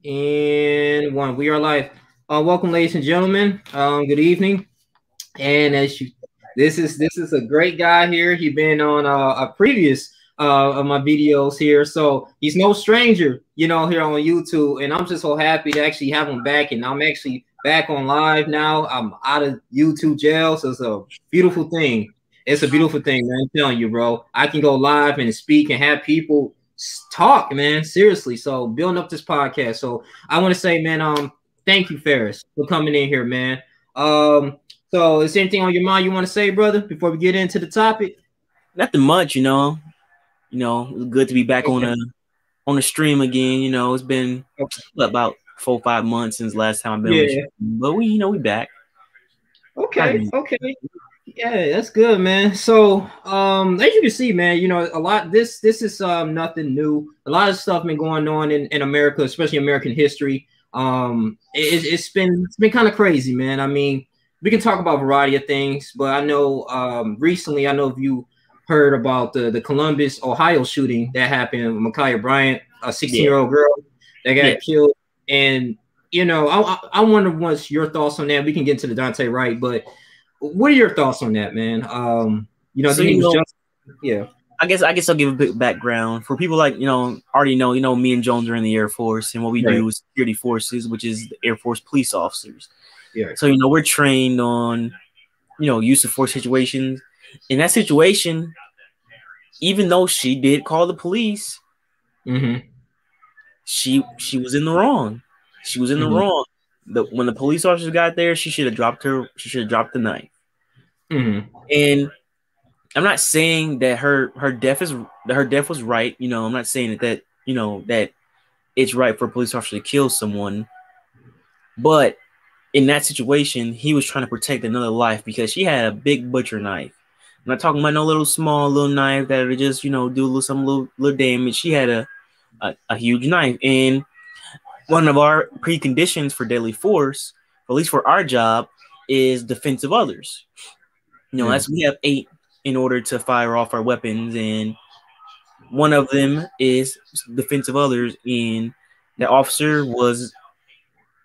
And one, we are live. Welcome, ladies and gentlemen. Good evening. And this is a great guy here. He's been on a previous of my videos here, so he's no stranger, here on YouTube. And I'm just so happy to actually have him back. And I'm actually back on live now. I'm out of YouTube jail, so it's a beautiful thing. It's a beautiful thing, man. I'm telling you, bro. I can go live and speak and have people talk, man. Seriously. So building up this podcast. So I want to say, man, thank you, Ferris, for coming in here, man. So is there anything on your mind you want to say, brother, before we get into the topic? Nothing much, it's good to be back on the stream again. It's been about 4 or 5 months since last time I've been on the stream, but we back. Okay. Yeah, that's good, man. So, as you can see, man, a lot. This is nothing new. A lot of stuff been going on in America, especially American history. It's been kind of crazy, man. I mean, we can talk about a variety of things, but I know recently, I know if you heard about the Columbus, Ohio shooting that happened, Ma'Khia Bryant, a 16-year-old girl that got killed, and I wonder what's your thoughts on that. We can get into the Daunte Wright, but what are your thoughts on that, man? I guess I'll give a bit background for people already know. Me and Jones are in the Air Force, and what we do is security forces, which is the Air Force police officers. Yeah. So we're trained on use of force situations. In that situation, even though she did call the police, she was in the wrong. She was in the wrong. When the police officers got there, she should have dropped the knife. And I'm not saying that her death was right. I'm not saying that it's right for a police officer to kill someone. But in that situation, he was trying to protect another life because she had a big butcher knife. I'm not talking about no little knife that would just do some little damage. She had a huge knife, and one of our preconditions for deadly force, at least for our job, is defense of others. As we have 8 in order to fire off our weapons, and one of them is defense of others. And the officer was,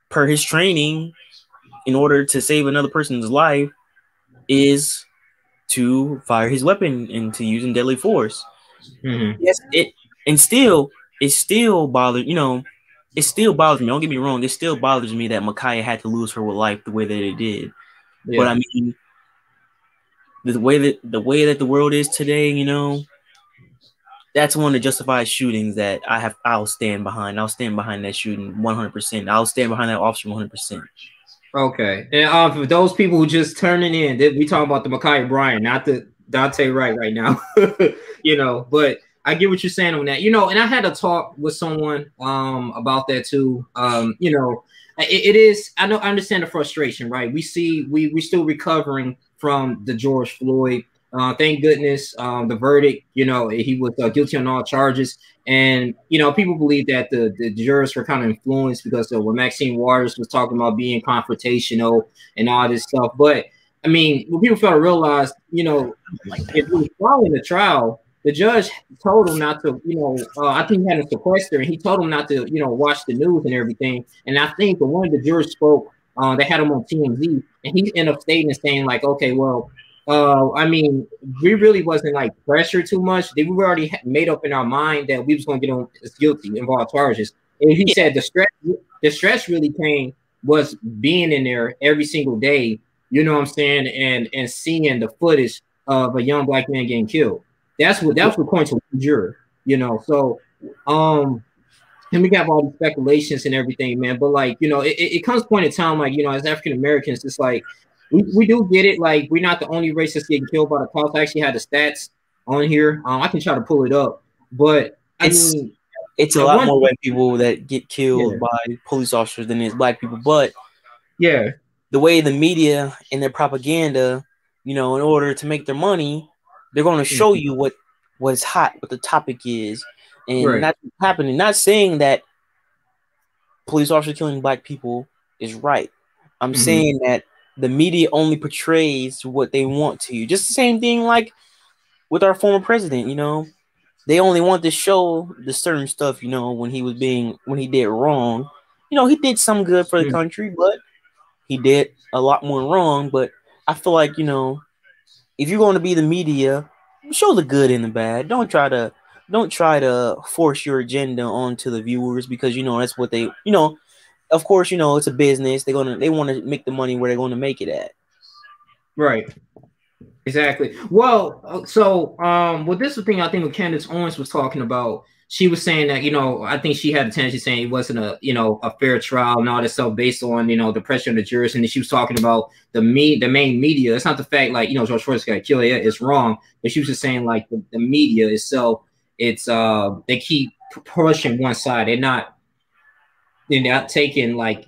per his training, in order to save another person's life, is to fire his weapon and to using deadly force. Yes, it still bothered. It still bothers me. Don't get me wrong. It still bothers me that Ma'Khia had to lose her life the way that it did. Yeah. But I mean, the way that the world is today, that's one of the justified shootings that I'll stand behind. I'll stand behind that shooting 100%. I'll stand behind that officer 100%. Okay. And for those people who just turning in, we talking about the Ma'Khia Bryant, not the Daunte Wright right now. But I get what you're saying on that. And I had a talk with someone about that too. It is, I understand the frustration, right? We see we're still recovering from the George Floyd. Thank goodness the verdict, he was guilty on all charges. And, people believe that the jurors were kind of influenced because of what Maxine Waters was talking about being confrontational and all this stuff. But, I mean, what people fail to realize, if we were following the trial, the judge told him not to, I think he had a sequester, and he told him not to, watch the news and everything. And I think when one of the jurors spoke, they had him on TMZ, and he ended up stating and saying, like, okay, well, I mean, we really wasn't like pressured too much. We were already made up in our mind that we was going to get on as guilty of all charges. And he said the stress really was being in there every single day, you know what I'm saying, and seeing the footage of a young black man getting killed. That's what points to the juror, So, and we got all these speculations and everything, man. But like, it comes point in time, like, as African Americans, it's like we do get it. Like, we're not the only race that's getting killed by the cops. I actually had the stats on here. I can try to pull it up, but it's a lot more white people that get killed by police officers than it's black people. But the way the media and their propaganda, in order to make their money, they're going to show you what's hot, what the topic is, and that's happening. Not saying that police officers killing black people is right. I'm saying that the media only portrays what they want to. Just the same thing like with our former president, they only want to show the certain stuff, when he did wrong. he did some good for the country, but he did a lot more wrong. But I feel like, if you're going to be the media, show the good and the bad. Don't try to force your agenda onto the viewers, because that's what they, of course, it's a business. They want to make the money where they're going to make it at. Right. Exactly. Well, so well, this is the thing I think what Candace Owens was talking about. She was saying that, I think she had a tendency saying it wasn't a fair trial and all this stuff based on, the pressure of the jurors. And then she was talking about the main media. It's not the fact like, George Floyd got killed. Yeah, it's wrong. But she was just saying like the media itself, it's they keep pushing one side. They're not taking like,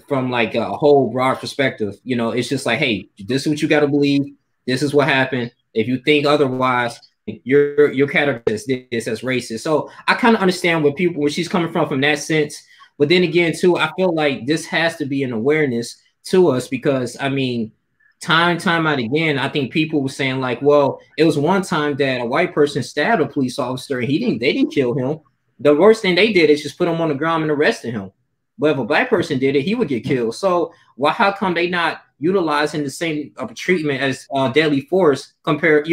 from like a whole broad perspective. It's just like, hey, this is what you got to believe. This is what happened. If you think otherwise, you're categorized this as racist. So I kind of understand where she's coming from that sense. But then again, too, I feel like this has to be an awareness to us, because I mean, time out again, I think people were saying like, well, it was one time that a white person stabbed a police officer and they didn't kill him. The worst thing they did is just put him on the ground and arrested him. But if a black person did it, he would get killed. So how come they not utilizing the same treatment as deadly force compared,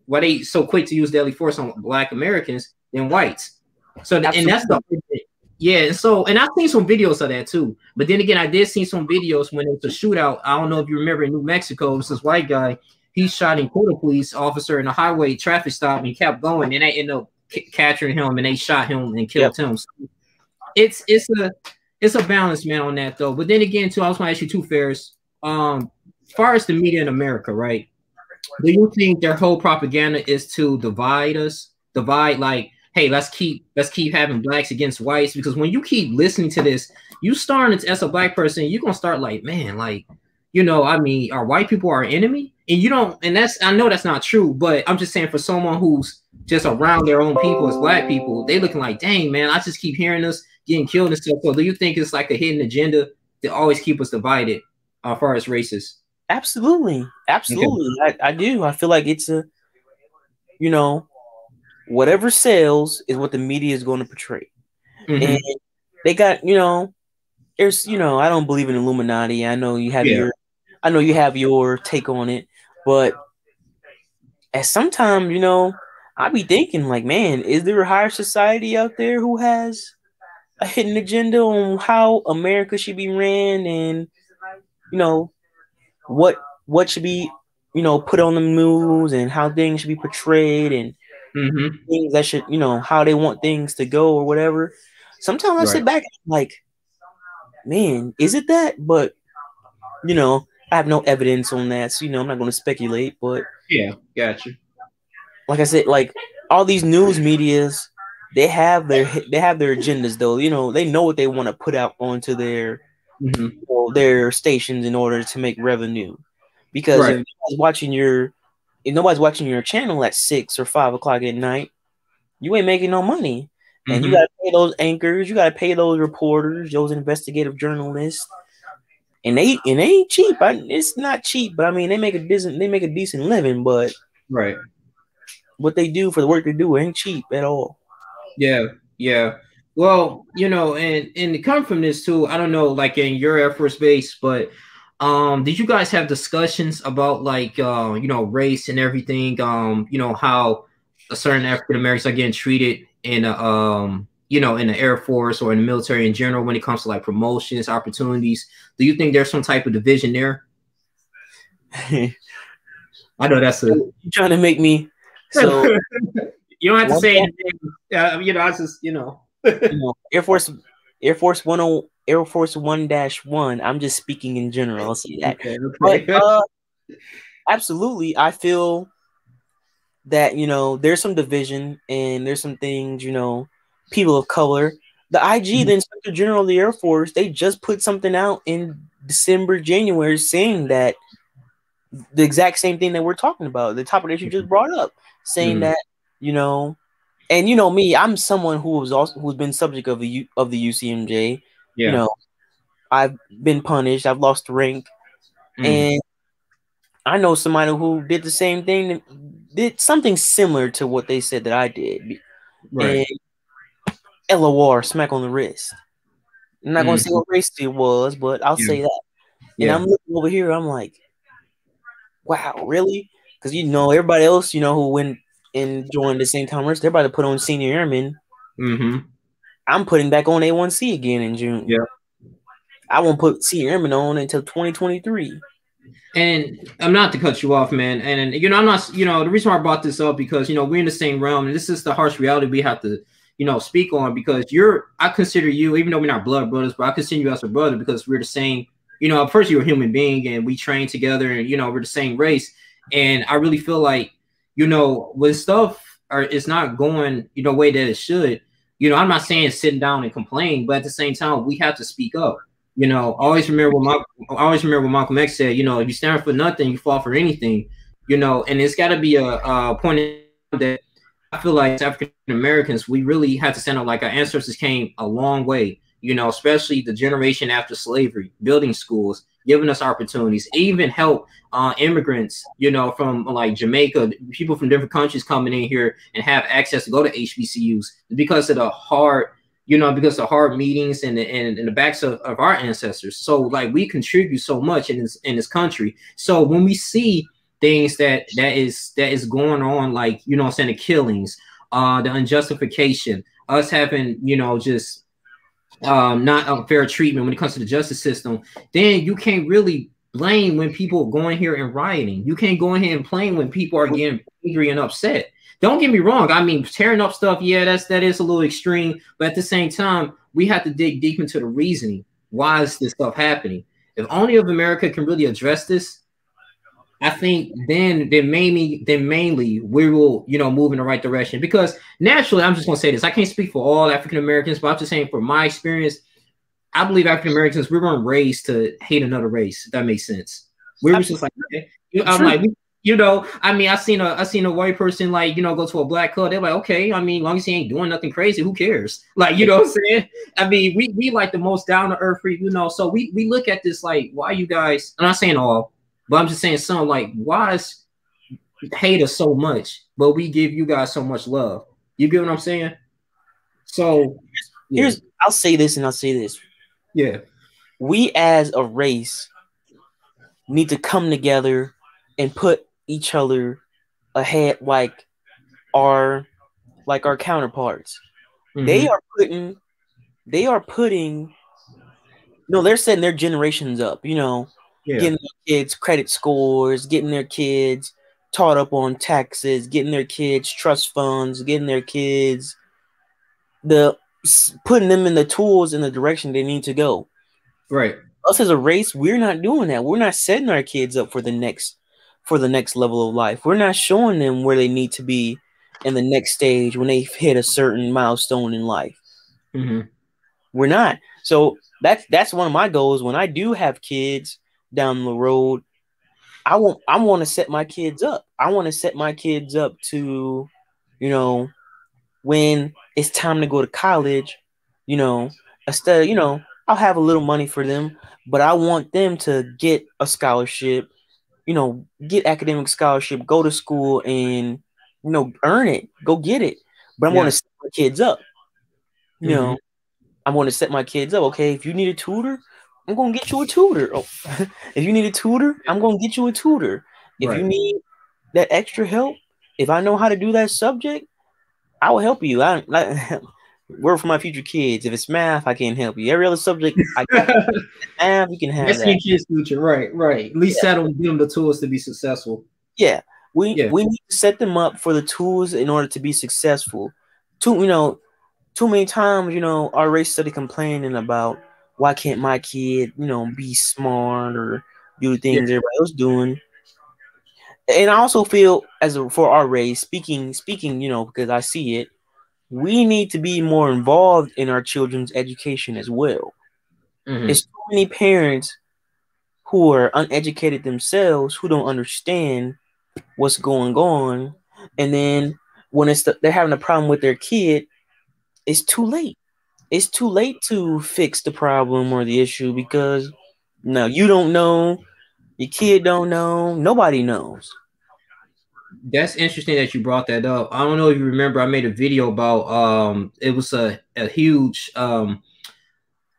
why they so quick to use deadly force on black Americans than whites? So, and that's the yeah. So, and I've seen some videos of that too. But then again, I did see some videos when it was a shootout. I don't know if you remember in New Mexico, it was this white guy. He shot and killed a police officer in a highway traffic stop, and he kept going, and they ended up capturing him, and they shot him and killed him. So it's a balance, man, on that though. But then again, too, I was going to ask you too, Ferris. As far as the media in America, right? Do you think their whole propaganda is to divide us? Divide, like, hey, let's keep having blacks against whites, because when you keep listening to this, you starting as a black person, you're gonna start like, man, like, I mean, are white people our enemy? And you don't, and I know that's not true, but I'm just saying for someone who's just around their own people as black people, they looking like, dang, man, I just keep hearing us getting killed and stuff. So do you think it's like a hidden agenda to always keep us divided as far as races? Absolutely. Okay. I do. I feel like it's whatever sells is what the media is going to portray. Mm-hmm. And they got, there's, I don't believe in Illuminati. I know you have your take on it, but at some time, I be thinking like, man, is there a higher society out there who has a hidden agenda on how America should be ran, and what should be put on the news, and how things should be portrayed, and things that should how they want things to go or whatever. Sometimes I sit back and I'm like, man, is it that? But I have no evidence on that, so I'm not going to speculate. But yeah, gotcha. Like I said, like all these news medias, they have their agendas though. They know what they want to put out onto their stations in order to make revenue. Because if nobody's watching your channel at 6 or 5 o'clock at night, you ain't making no money. And you gotta pay those anchors, you gotta pay those reporters, those investigative journalists. And they ain't cheap. It's not cheap, but I mean they make a decent living, but what they do for the work they do ain't cheap at all. Yeah. Well, and come from this too, I don't know, like in your Air Force base, but did you guys have discussions about like race and everything? How a certain African Americans are getting treated in in the Air Force or in the military in general when it comes to like promotions, opportunities. Do you think there's some type of division there? I know that's you're trying to make me so you don't have to say anything. I just Air Force 1-1. I'm just speaking in general. I'll say that. Okay. But absolutely, I feel that there's some division and there's some things people of color. The IG, the Inspector General of the Air Force, they just put something out in December, January, saying that the exact same thing that we're talking about, the topic that you just brought up, saying that and me, I'm someone who's been subject of the UCMJ. I've been punished. I've lost rank, and I know somebody who did the same thing, did something similar to what they said that I did. And LOR, smack on the wrist. I'm not gonna say what race it was, but I'll say that. And I'm looking over here, I'm like, wow, really? Because everybody else, who went and joined the same time, they're about to put on senior airmen. I'm putting back on A1C again in June. Yeah. I won't put senior airmen on until 2023. And I'm not to cut you off, man. And I'm not, the reason why I brought this up because we're in the same realm, and this is the harsh reality we have to, speak on, because I consider you, even though we're not blood brothers, but I consider you as a brother because we're the same. First you're a human being, and we train together, and we're the same race. And I really feel like, when stuff it's not going, way that it should. I'm not saying sitting down and complain, but at the same time, we have to speak up. I always remember what Malcolm X said. If you stand for nothing, you fall for anything. And it's got to be a point that I feel like as African Americans, we really have to stand up. Like our ancestors came a long way. Especially the generation after slavery, building schools, giving us opportunities, even help immigrants. From like Jamaica, people from different countries coming in here and have access to go to HBCUs because of the hard. Because the hard meetings and the backs of our ancestors. So like we contribute so much in this country. So when we see things that is going on, like, the killings, the unjustification, us having, just not unfair treatment when it comes to the justice system, then you can't really blame when people going here and rioting. You can't go ahead and blame when people are getting angry and upset. Don't get me wrong. I mean, tearing up stuff, that is a little extreme. But at the same time, we have to dig deep into the reasoning. Why is this stuff happening? If only if America can really address this, I think then mainly we will, move in the right direction. Because naturally, I'm just going to say this. I can't speak for all African Americans, but I'm just saying from my experience, I believe African Americans, we weren't raised to hate another race. If that makes sense. We were just like, okay. I'm like, I mean, I seen a white person like, go to a black club. They're like, okay, I mean, as long as he ain't doing nothing crazy, who cares? Like, what I'm saying? I mean, we like the most down to earth, so we look at this like, why you guys, I'm not saying all, but I'm just saying some, like, why is hate us so much, but we give you guys so much love? You get what I'm saying? So I'll say this and I'll say this. Yeah. We as a race need to come together and put each other ahead like our counterparts. Mm-hmm. They are putting they're setting their generations up, getting their kids credit scores, getting their kids taught up on taxes, getting their kids trust funds, getting their kids putting them in the tools in the direction they need to go. Right. Us as a race, we're not doing that. We're not setting our kids up for the next level of life. We're not showing them where they need to be in the next stage when they've hit a certain milestone in life. Mm-hmm. We're not. So that's one of my goals. When I do have kids down the road, I want to set my kids up. I want to set my kids up to, when it's time to go to college, instead, I'll have a little money for them, but I want them to get a scholarship, get academic scholarship, go to school and, earn it, go get it. But I'm going to set my kids up. I'm going to set my kids up. Okay, if you need a tutor, I'm going to get you a tutor. Oh, if you need a tutor, I'm going to get you a tutor. If you need that extra help, if I know how to do that subject, I will help you. Word for my future kids. If it's math, I can't help you. Every other subject, I got math, you can have that's that. Your kids' future, right? At least settle and give them the tools to be successful. Yeah, we need to set them up for the tools in order to be successful. Too many times, our race study complaining about why can't my kid, be smart or do the things everybody else doing. And I also feel for our race, speaking, because I see it, we need to be more involved in our children's education as well. Mm-hmm. There's so many parents who are uneducated themselves who don't understand what's going on, and then when they're having a problem with their kid, it's too late. It's too late to fix the problem or the issue because no, you don't know, your kid don't know, nobody knows. That's interesting that you brought that up. I don't know if you remember, I made a video about it was a huge thing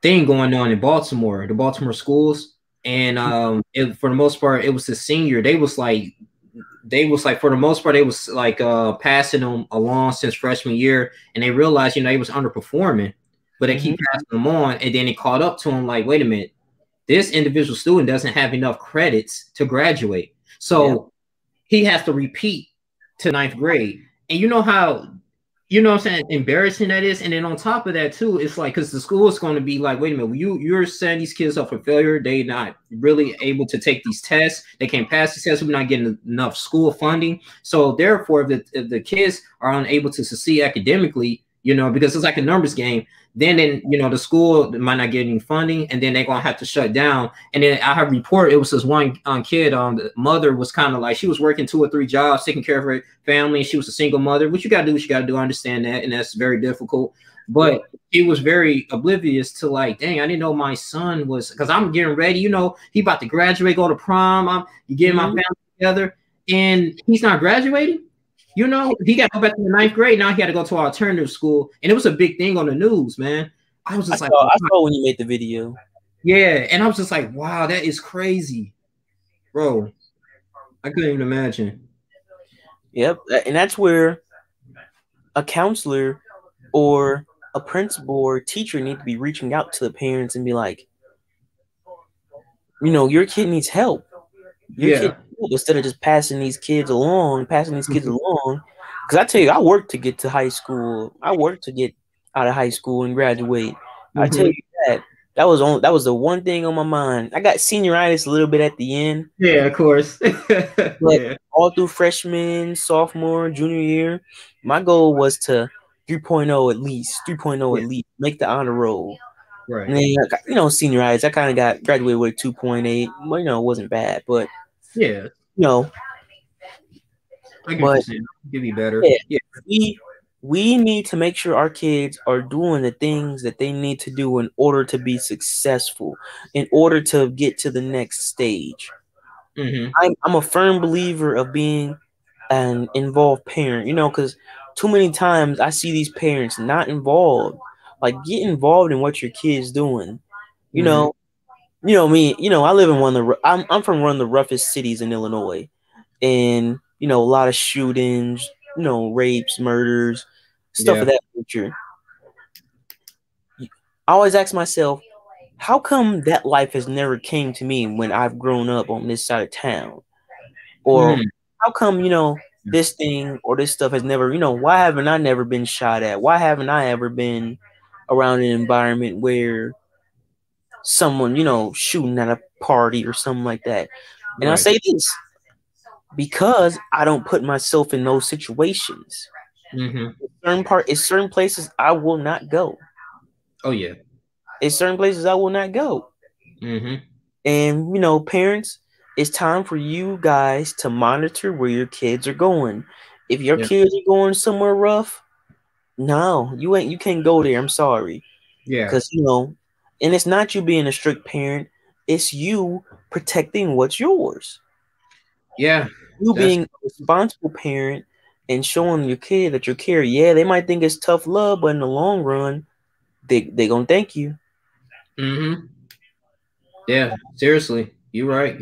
thing going on in Baltimore, the Baltimore schools, and for the most part, it was the senior. They was like for the most part, they was like passing them along since freshman year, and they realized, you know, they was underperforming, but they keep passing them on, and then it caught up to them like, wait a minute, this individual student doesn't have enough credits to graduate, so he has to repeat to 9th grade. And you know how, you know what I'm saying, embarrassing that is. And then on top of that too, it's like, because the school is going to be like, wait a minute, you're setting these kids up for failure. They're not really able to take these tests. They can't pass the tests. We're not getting enough school funding. So therefore, if the kids are unable to succeed academically, you know, because it's like a numbers game, then you know, the school might not get any funding, and then they're gonna have to shut down. And then I have reported, it was this one kid, the mother was kind of like, she was working 2 or 3 jobs, taking care of her family, and she was a single mother. What you gotta do, what you gotta do. I understand that, and that's very difficult. But he was very oblivious to like, dang, I didn't know my son was, because I'm getting ready, you know, he about to graduate, go to prom, you getting my family together, and he's not graduating. You know, he got to go back to the 9th grade. Now he had to go to an alternative school, and it was a big thing on the news, man. I was just I saw when you made the video. Yeah, and I was just like, wow, that is crazy, bro. I couldn't even imagine. Yep, and that's where a counselor or a principal or teacher need to be reaching out to the parents and be like, you know, your kid needs help. Your kid, instead of just passing these kids along. Because I tell you, I worked to get to high school. I worked to get out of high school and graduate. I tell you that was the one thing on my mind. I got senioritis a little bit at the end. Yeah, of course. But all through freshman, sophomore, junior year, my goal was to 3.0 at least, make the honor roll. Right. And then, you know, senioritis, I kind of got graduated with 2.8. Well, you know, it wasn't bad, but yeah, you know, but give me better. Yeah, we need to make sure our kids are doing the things that they need to do in order to be successful, in order to get to the next stage. I'm a firm believer of being an involved parent, you know, because too many times I see these parents not involved. Like, get involved in what your kid's doing. You know me. You know, I live in I'm from one of the roughest cities in Illinois, and you know, a lot of shootings, you know, rapes, murders, stuff of that nature. I always ask myself, how come that life has never came to me when I've grown up on this side of town? Or how come, you know, this thing or this stuff has never, you know, why haven't I never been shot at? Why haven't I ever been around an environment where someone, you know, shooting at a party or something like that? And I say this because I don't put myself in those situations. Certain places I will not go. Oh yeah. In certain places I will not go. And you know, parents, it's time for you guys to monitor where your kids are going. If your kids are going somewhere rough, no, you can't go there. I'm sorry. Yeah. Because, you know, and it's not you being a strict parent, it's you protecting what's yours. Yeah. You being a responsible parent and showing your kid that you care. Yeah, they might think it's tough love, but in the long run, they gonna thank you. Yeah, seriously. You're right.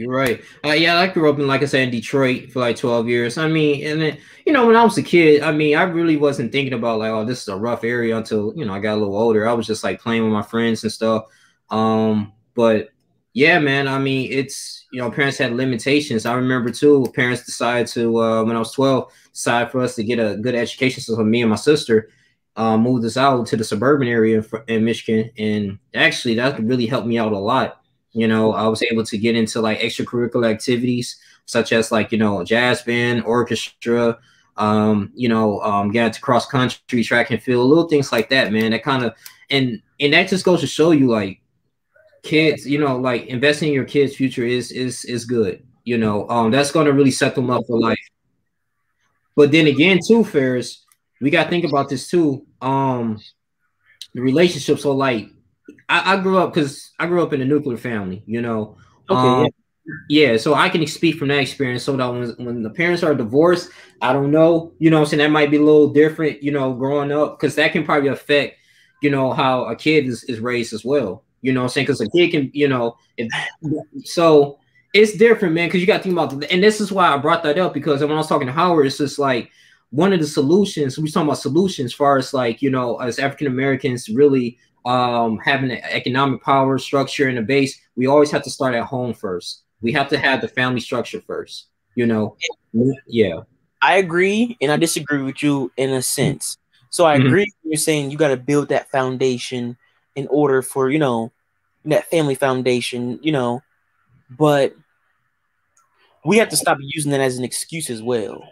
Yeah, I grew up in, like I said, in Detroit for like 12 years. I mean, and then, you know, when I was a kid, I mean, I really wasn't thinking about like, oh, this is a rough area until, you know, I got a little older. I was just like playing with my friends and stuff. But yeah, man, I mean, it's, you know, parents had limitations. I remember too, parents decided to, when I was 12, decided for us to get a good education. So me and my sister moved us out to the suburban area in Michigan. And actually that really helped me out a lot. You know, I was able to get into like extracurricular activities such as like, you know, jazz band, orchestra, you know, get into cross country, track and field, little things like that, man. That kind of, and that just goes to show you like kids, you know, like investing in your kids' future is good. You know, that's going to really set them up for life. But then again, too, Ferris, we got to think about this too. The relationships. So like, I grew up in a nuclear family, you know. Yeah, so I can speak from that experience. So that when the parents are divorced, I don't know, you know what I'm saying, that might be a little different, you know, growing up, because that can probably affect you know, how a kid is raised as well. You know what I'm saying? Because a kid can, you know, so it's different, man. Because you got to think about, and this is why I brought that up, because when I was talking to Howard, it's just like one of the solutions. We talking about solutions as far as like, you know, as African Americans really having an economic power structure and a base. We always have to start at home first. We have to have the family structure first. You know, yeah. I agree, and I disagree with you in a sense. So I agree when you're saying you got to build that foundation in order for, you know, that family foundation, you know, but we have to stop using that as an excuse as well.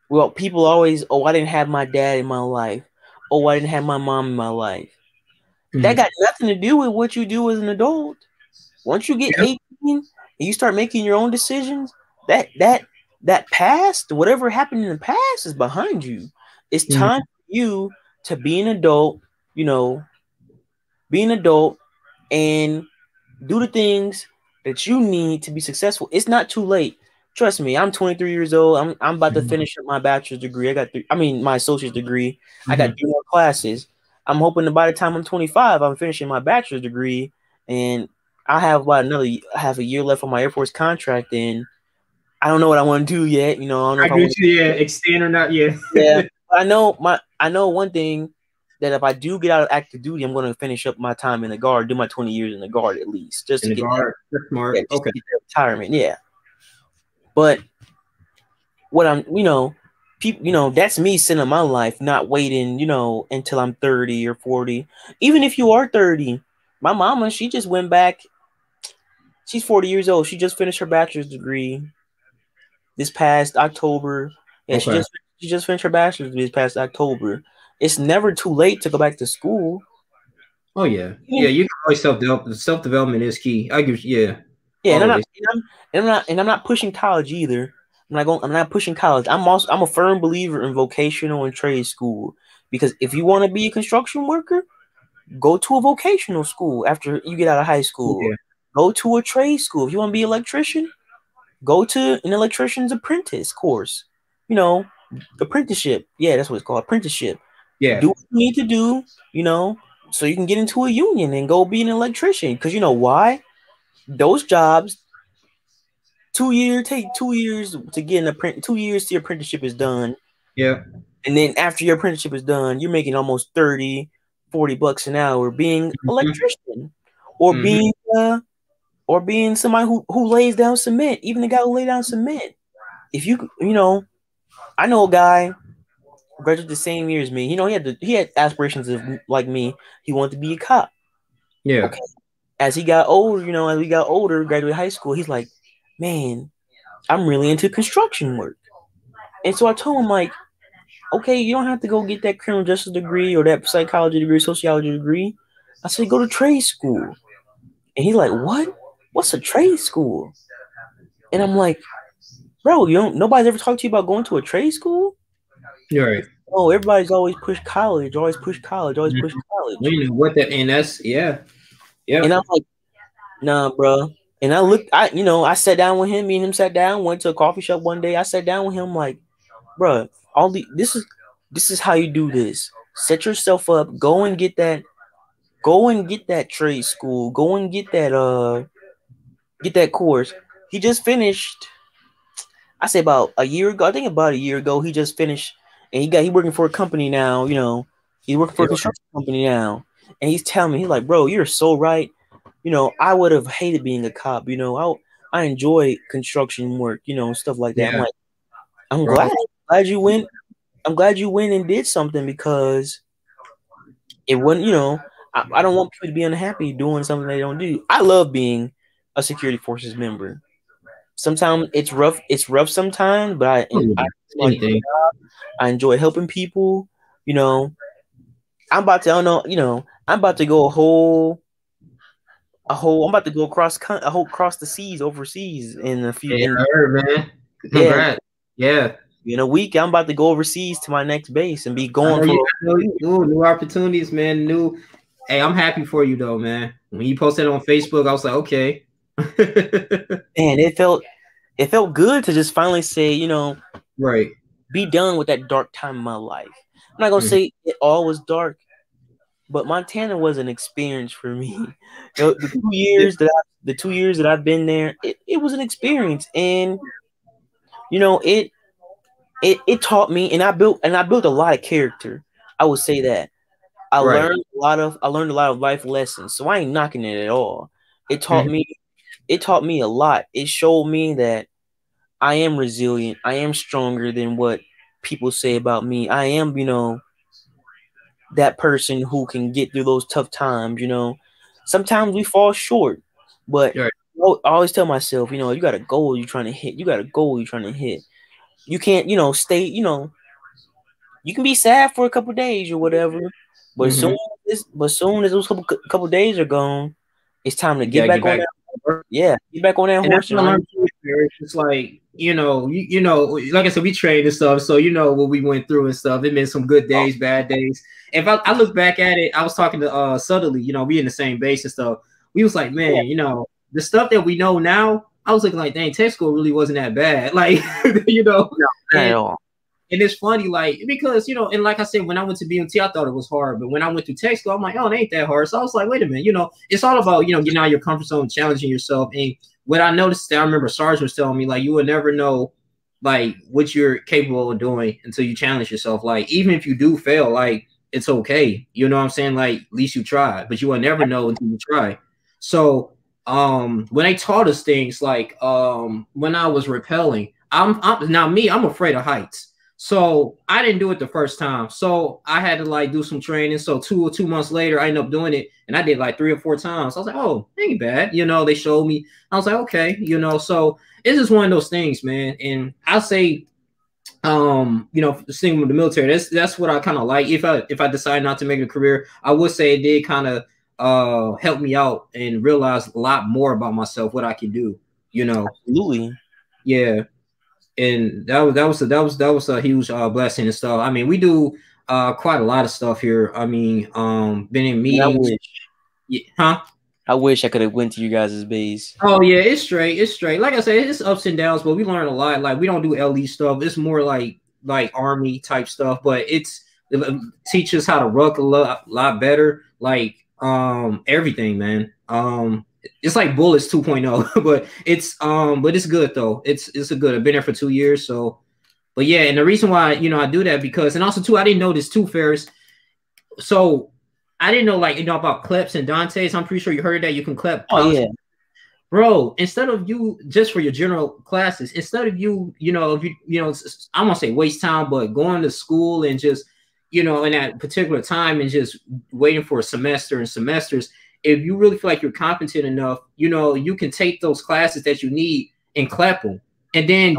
Well, people always, oh, I didn't have my dad in my life. Oh, I didn't have my mom in my life. That got nothing to do with what you do as an adult. Once you get 18 and you start making your own decisions, that past, whatever happened in the past is behind you. It's time for you to be an adult, you know, be an adult and do the things that you need to be successful. It's not too late. Trust me, I'm 23 years old. I'm about to finish up my bachelor's degree. My associate's degree. I got 3 more classes. I'm hoping that by the time I'm 25, I'm finishing my bachelor's degree, and I have about another half a year left on my Air Force contract. And I don't know what I want to do yet. You know, I don't know if I want to extend or not yet. Yeah, but I know one thing, that if I do get out of active duty, I'm going to finish up my time in the Guard, do my 20 years in the Guard at least, just to get Guard. That's smart. Yeah, okay. To get retirement. Yeah. But what I'm, you know, people, you know, that's me sitting in my life, not waiting, you know, until I'm 30 or 40. Even if you are 30, my mama, she just went back. She's 40 years old. She just finished her bachelor's degree this past October. Yeah, okay. She just finished her bachelor's this past October. It's never too late to go back to school. Oh yeah, yeah. You can always self development is key. I give yeah. And I'm not pushing college either. I'm not pushing college. I'm a firm believer in vocational and trade school, because if you want to be a construction worker, go to a vocational school after you get out of high school. Yeah. Go to a trade school. If you want to be an electrician, go to an electrician's apprentice course. You know, apprenticeship. Yeah, that's what it's called, apprenticeship. Yeah. Do what you need to do, you know, so you can get into a union and go be an electrician. Because you know why? Those jobs, take 2 years to get an apprentice. 2 years till your apprenticeship is done. Yeah. And then after your apprenticeship is done, you're making almost $30, $40 an hour being an electrician, or being somebody who lays down cement. Even the guy who lays down cement. If you know, I know a guy graduated the same year as me. You know, he had aspirations of like me. He wanted to be a cop. Yeah. Okay. As he got older, you know, as we got older, graduated high school, he's like, man, I'm really into construction work. And so I told him, like, okay, you don't have to go get that criminal justice degree or that psychology degree, sociology degree. I said, go to trade school. And he's like, what? What's a trade school? And I'm like, bro, nobody's ever talked to you about going to a trade school? You're right. Oh, everybody's always pushed college, always pushed college. Well, you know what that, and that's yeah. And I'm like, nah, bro. And I sat down with him. Me and him sat down. Went to a coffee shop one day. I sat down with him, like, bro, this is how you do this. Set yourself up. Go and get that trade school. Go and get that course. He just finished. I say about a year ago. I think about a year ago, he just finished, and he working for a company now. You know, he's working for a construction company now, and he's telling me, he's like, bro, you're so right. You know, I would have hated being a cop. You know, I enjoy construction work. You know, stuff like that. Yeah. I'm like, I'm glad you went. I'm glad you went and did something, because it wouldn't. You know, I don't want people to be unhappy doing something they don't do. I love being a security forces member. Sometimes it's rough. It's rough sometimes, but I enjoy helping people. You know, I'm about to go I'm about to go across the seas overseas in a few. Yeah, I heard, man. Congrats. Yeah. In a week, I'm about to go overseas to my next base and be going for new opportunities, man. Hey, I'm happy for you though, man. When you posted it on Facebook, I was like, okay. And it felt good to just finally say, you know, right, be done with that dark time in my life. I'm not gonna say it all was dark, but Montana was an experience for me. The 2 years that I've been there, it was an experience, and it taught me, and I built a lot of character. I would say that I learned a lot of life lessons. So I ain't knocking it at all. It taught me a lot. It showed me that I am resilient. I am stronger than what people say about me. I am, that person who can get through those tough times. Sometimes we fall short, but I always tell myself, you got a goal you're trying to hit. You got a goal you're trying to hit. You can't, stay, you can be sad for a couple days or whatever, but soon as those couple days are gone, it's time to get back on that. Yeah, get back on that horse. It's like, like I said, we trained and stuff, so what we went through and stuff. It meant some good days, bad days. If I look back at it, I was talking to Subtly, we in the same base and stuff. We was like, man, the stuff that we know now, I was looking like, dang, tech school really wasn't that bad. Like, not at all. And it's funny, like, because, and like I said, when I went to BMT, I thought it was hard. But when I went to tech school, I'm like, oh, it ain't that hard. So I was like, wait a minute, it's all about, getting out of your comfort zone, challenging yourself. And what I noticed, I remember Sarge was telling me, like, you will never know, like, what you're capable of doing until you challenge yourself. Like, even if you do fail, like, it's okay. You know what I'm saying? Like, at least you tried. But you will never know until you try. So when they taught us things, like, when I was rappelling, I'm afraid of heights. So I didn't do it the first time. So I had to like do some training. So 2 months later, I ended up doing it, and I did like 3 or 4 times. I was like, oh, ain't bad. They showed me. I was like, okay, so it's just one of those things, man. And I say, sticking with the military, that's what I kind of like. If I decide not to make a career, I would say it did kind of help me out and realize a lot more about myself, what I can do. Absolutely. Yeah. And that was a huge blessing and stuff. I mean, we do quite a lot of stuff here. I mean, been in meetings. I wish I could have went to you guys' base. Oh yeah, it's straight. Like I said, it's ups and downs, but we learn a lot. Like, we don't do LE stuff. It's more like Army type stuff, but it teaches how to ruck a lot better. Like everything, man. It's like Bullets 2.0, but it's good though. It's a good. I've been there for 2 years, so. But yeah, and the reason why I do that because, and also too, I didn't know this too, Ferris. So I didn't know about CLEPs and Dante's. I'm pretty sure you heard that you can CLEP. Oh yeah, bro. Instead of you just for your general classes, instead of you, I won't say waste time, but going to school and just in that particular time and just waiting for a semester and semesters. If you really feel like you're competent enough, you can take those classes that you need and CLEP them. And then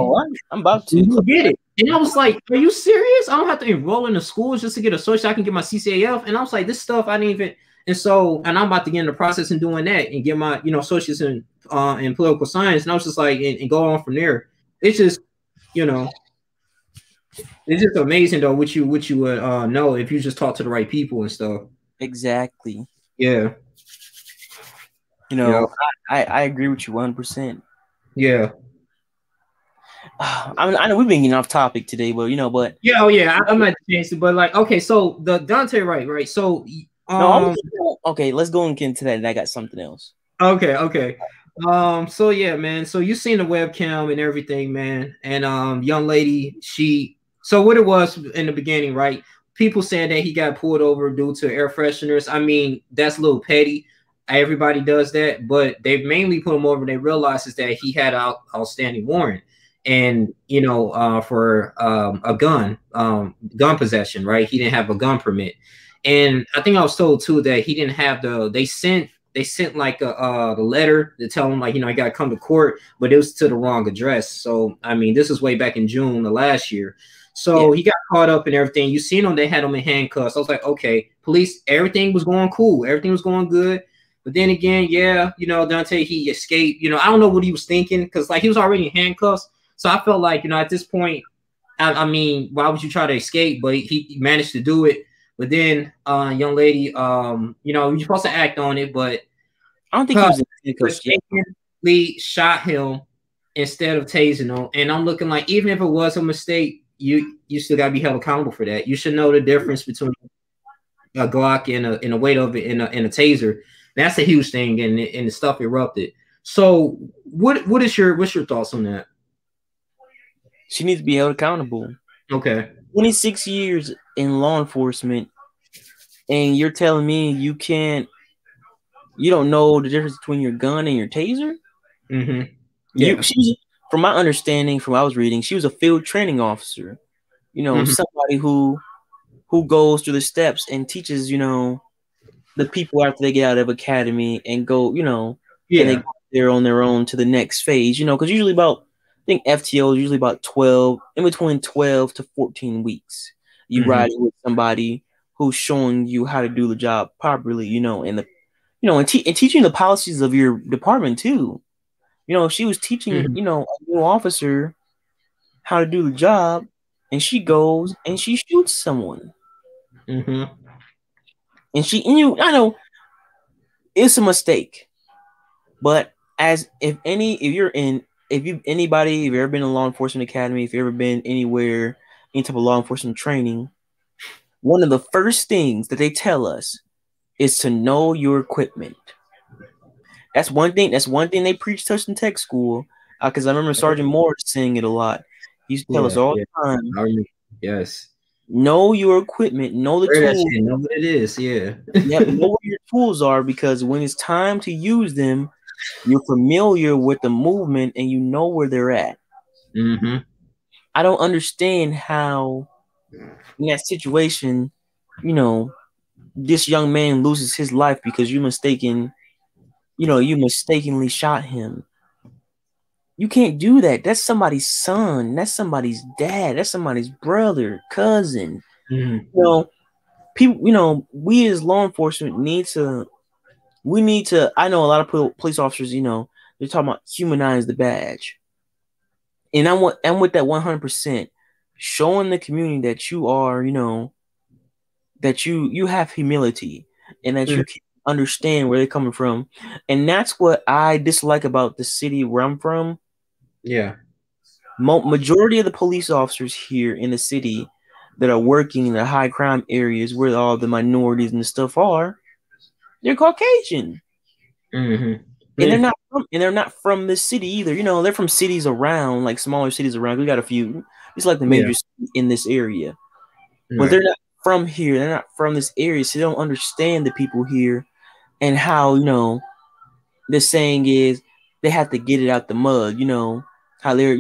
I'm about to get it. And I was like, are you serious? I don't have to enroll in the schools just to get a associate. I can get my CCAF. And I was like, this stuff I didn't even. And I'm about to get in the process and doing that and get my, associates in political science. And I was just like, and go on from there. It's just, it's just amazing though, what you would know if you just talk to the right people and stuff. Exactly. Yeah. I agree with you 100%. Yeah. I know we've been getting off topic today, but I'm not changing, but like, okay, so the Dante right? So okay, let's go and get into that. And I got something else. Okay. So yeah, man. So you seen the webcam and everything, man. And young lady, so what it was in the beginning, right? People saying that he got pulled over due to air fresheners. I mean, that's a little petty. Everybody does that, but they mainly put him over. They realized is that he had an outstanding warrant, and for a gun possession, right? He didn't have a gun permit, and I think I was told too that he didn't have they sent like the letter to tell him like I got to come to court, but it was to the wrong address. So I mean, this is way back in June of last year. So he got caught up and everything. You seen him? They had him in handcuffs. I was like, okay, police. Everything was going cool. Everything was going good. But then again, Dante, he escaped. I don't know what he was thinking because like he was already in handcuffs. So I felt like, at this point, I mean, why would you try to escape? But he managed to do it. But then, young lady, you're supposed to act on it, but I don't think he was in handcuffs. Lee shot him instead of tasing him. And I'm looking like, even if it was a mistake, you still got to be held accountable for that. You should know the difference between a Glock and a weight of it in a taser. That's a huge thing, and the stuff erupted. So what's your thoughts on that? She needs to be held accountable. Okay. 26 years in law enforcement, and you're telling me you don't know the difference between your gun and your taser? Mm-hmm. Yeah. From my understanding, from what I was reading, she was a field training officer. Somebody who goes through the steps and teaches, the people after they get out of academy and go, and they go there on their own to the next phase, because usually I think FTO is usually about 12, in between 12 to 14 weeks. You ride with somebody who's showing you how to do the job properly, and teaching the policies of your department too. She was teaching, a new officer how to do the job, and she goes and she shoots someone. Mm-hmm. I know it's a mistake, but if you've ever been in law enforcement academy, if you've ever been anywhere, any type of law enforcement training, one of the first things that they tell us is to know your equipment. That's one thing they preach touch in tech school. Because I remember Sergeant Moore saying it a lot. He used to tell us all the time. Yes. Know your equipment. Know the tools. Know what it is. Yeah. Yep. Know what your tools are, because when it's time to use them, you're familiar with the movement and you know where they're at. Mm-hmm. I don't understand how in that situation, this young man loses his life because you mistakenly shot him. You can't do that. That's somebody's son. That's somebody's dad. That's somebody's brother, cousin. Mm-hmm. People, we as law enforcement need to, I know a lot of police officers, they're talking about humanize the badge. And I'm with that 100%, showing the community that you are, that you have humility and that you can understand where they're coming from. And that's what I dislike about the city where I'm from. Yeah. Majority of the police officers here in the city that are working in the high crime areas where all the minorities and stuff are, they're Caucasian. Mm-hmm. And they're not from this city either. They're from cities around, like smaller cities around. We got a few. It's like the major city in this area. But they're not from here. They're not from this area, so they don't understand the people here and how, the saying is they have to get it out the mud, how they're,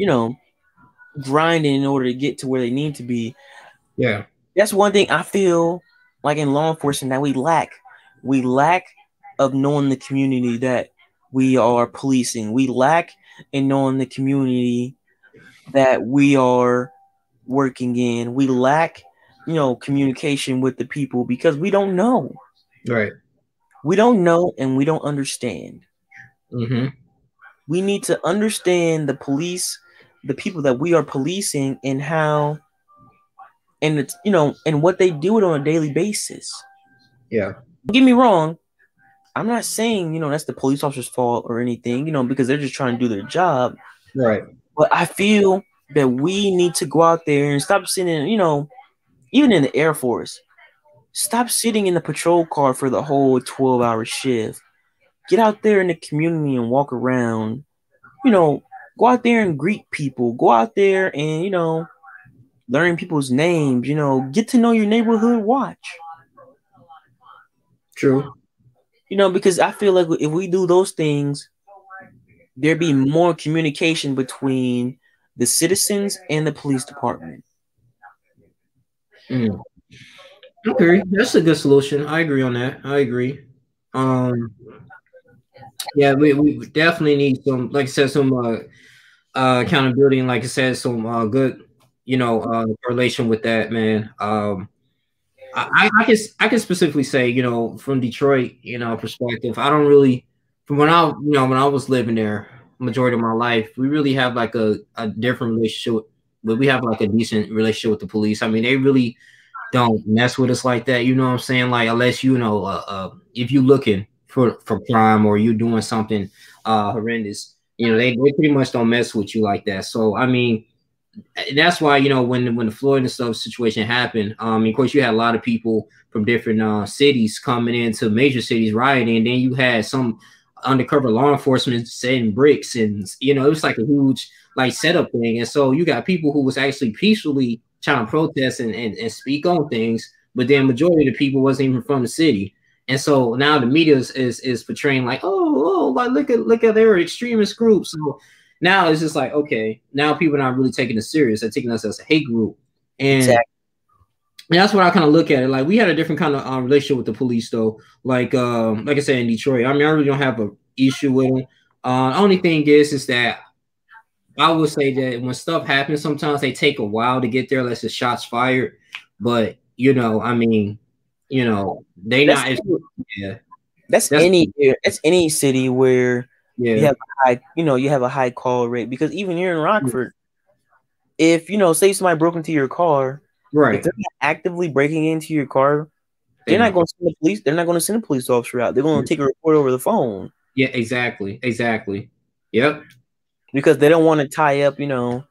grinding in order to get to where they need to be. Yeah. That's one thing I feel like in law enforcement that we lack. We lack of knowing the community that we are policing. We lack in knowing the community that we are working in. We lack, communication with the people because we don't know. Right. We don't know and we don't understand. Mm-hmm. We need to understand the police, the people that we are policing, and how, and it's, and what they do it on a daily basis. Yeah. Don't get me wrong. I'm not saying, that's the police officer's fault or anything, because they're just trying to do their job. Right. But I feel that we need to go out there and stop sitting, even in the Air Force, stop sitting in the patrol car for the whole 12-hour shift. Get out there in the community and walk around, go out there and greet people. Go out there and, learn people's names, get to know your neighborhood watch. True. Because I feel like if we do those things, there'd be more communication between the citizens and the police department. Okay, that's a good solution. I agree on that. I agree. Yeah, we definitely need some, like I said, some accountability, and like I said, some good, relation with that, man. I can specifically say, from Detroit, perspective, I don't really, from when I was living there, majority of my life, we really have like a different relationship, but we have like a decent relationship with the police. I mean, they really don't mess with us like that. You know what I'm saying? Like, unless if you're looking for crime or you're doing something horrendous, they pretty much don't mess with you like that. So I mean, that's why, you know, when the Floyd and stuff situation happened, of course you had a lot of people from different cities coming into major cities rioting, and then you had some undercover law enforcement setting bricks, and you know, it was like a huge like setup thing. And so you got people who was actually peacefully trying to protest and speak on things, but then majority of the people wasn't even from the city. And so now the media is portraying like, oh, like look at their extremist groups. So now it's just like, okay, now people are not really taking it serious. They're taking us as a hate group. And exactly. That's what I kind of look at it. Like, we had a different kind of relationship with the police, though. Like I said, in Detroit, I mean, I really don't have an issue with them. The only thing is that I would say that when stuff happens, sometimes they take a while to get there, unless the shots fired. But, you know, I mean, you know, that's any city where you have a high call rate, because even here in Rockford, if, you know, say somebody broke into your car, right, if they're not actively breaking into your car, they're not going to send the police. They're not going to send a police officer out. They're going to take a report over the phone. Yeah, exactly. Yep. Because they don't want to tie up, say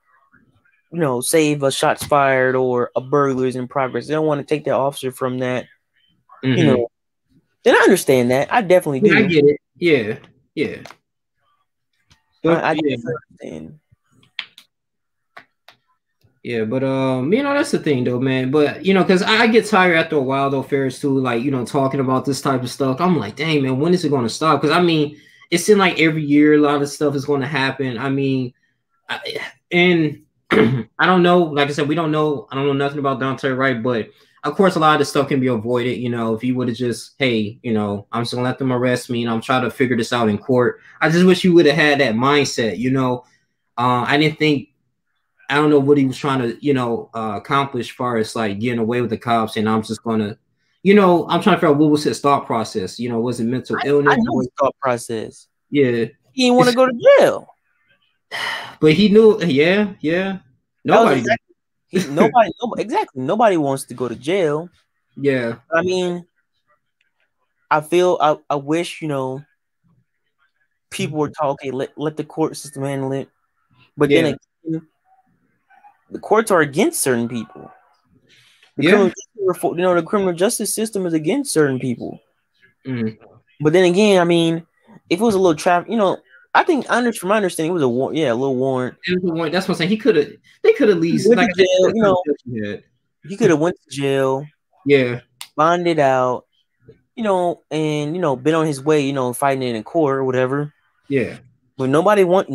if a shot's fired or a burglary is in progress. They don't want to take that officer from that. Mm-hmm. You know, and I understand that. I definitely do. I get it. Yeah. But I understand. Yeah, but you know, that's the thing though, man. But you know, because I get tired after a while though, Ferris, too, like, you know, talking about this type of stuff. I'm like, dang, man, when is it going to stop? Because I mean, it seems like every year a lot of stuff is going to happen. I mean, and I don't know. Like I said, I don't know nothing about Daunte Wright, but of course, a lot of this stuff can be avoided. You know, if you would have just, hey, you know, I'm just gonna let them arrest me, and I'm trying to figure this out in court. I just wish you would have had that mindset. You know, I didn't think. I don't know what he was trying to, you know, accomplish as far as like getting away with the cops. And I'm just going to, you know, I'm trying to figure out what was his thought process. You know, was it mental illness? I know his thought process. Yeah. He didn't want to go to jail. But he knew, yeah. Nobody. Nobody wants to go to jail. Yeah. I mean, I wish, you know, people were talking, let the court system handle it. But then again, the courts are against certain people. The criminal justice system is against certain people. Mm. But then again, I mean, if it was a little traffic, you know, I think from my understanding, it was a little warrant. It was a warrant. That's what I'm saying. They could at least went to jail, you know. He could have went to jail. Yeah. Bonded out, you know, and, you know, been on his way, you know, fighting it in court or whatever. Yeah. But nobody wants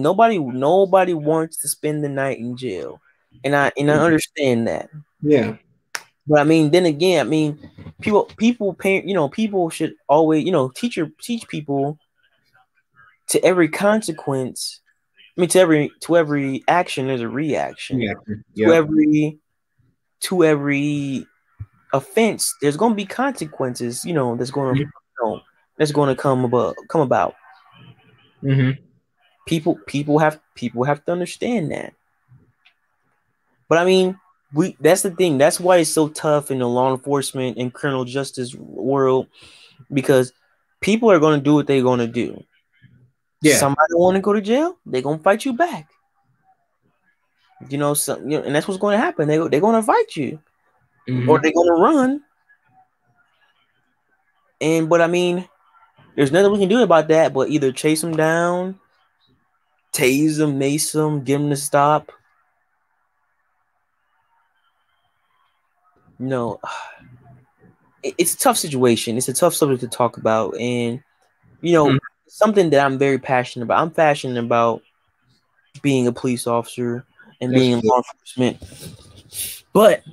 to spend the night in jail. And I understand that. Yeah. But I mean, then again, I mean, people should always, you know, teach people to every consequence. I mean, to every action, there's a reaction. Yeah. To every offense, there's going to be consequences. You know, that's going to come about. Mm-hmm. People have to understand that. But I mean, that's the thing. That's why it's so tough in the law enforcement and criminal justice world, because people are going to do what they're going to do. Yeah. Somebody want to go to jail, they're going to fight you back. You know, and that's what's going to happen. They're going to fight you, or they're going to run. But I mean, there's nothing we can do about that but either chase them down, tase them, mace them, get them to stop. You know, it's a tough situation. It's a tough subject to talk about. And, you know, something that I'm very passionate about. I'm passionate about being a police officer and being in law enforcement. But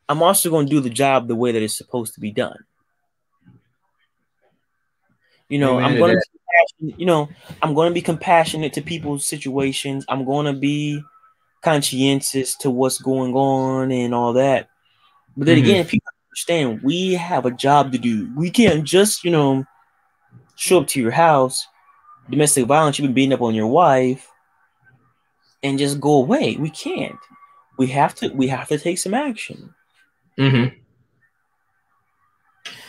I'm also going to do the job the way that it's supposed to be done. You know, I'm going to be compassionate to people's situations. I'm going to be conscientious to what's going on and all that. But then again, people understand we have a job to do. We can't just, you know, show up to your house, domestic violence, you've been beating up on your wife, and just go away. We can't. We have to take some action. Mm-hmm.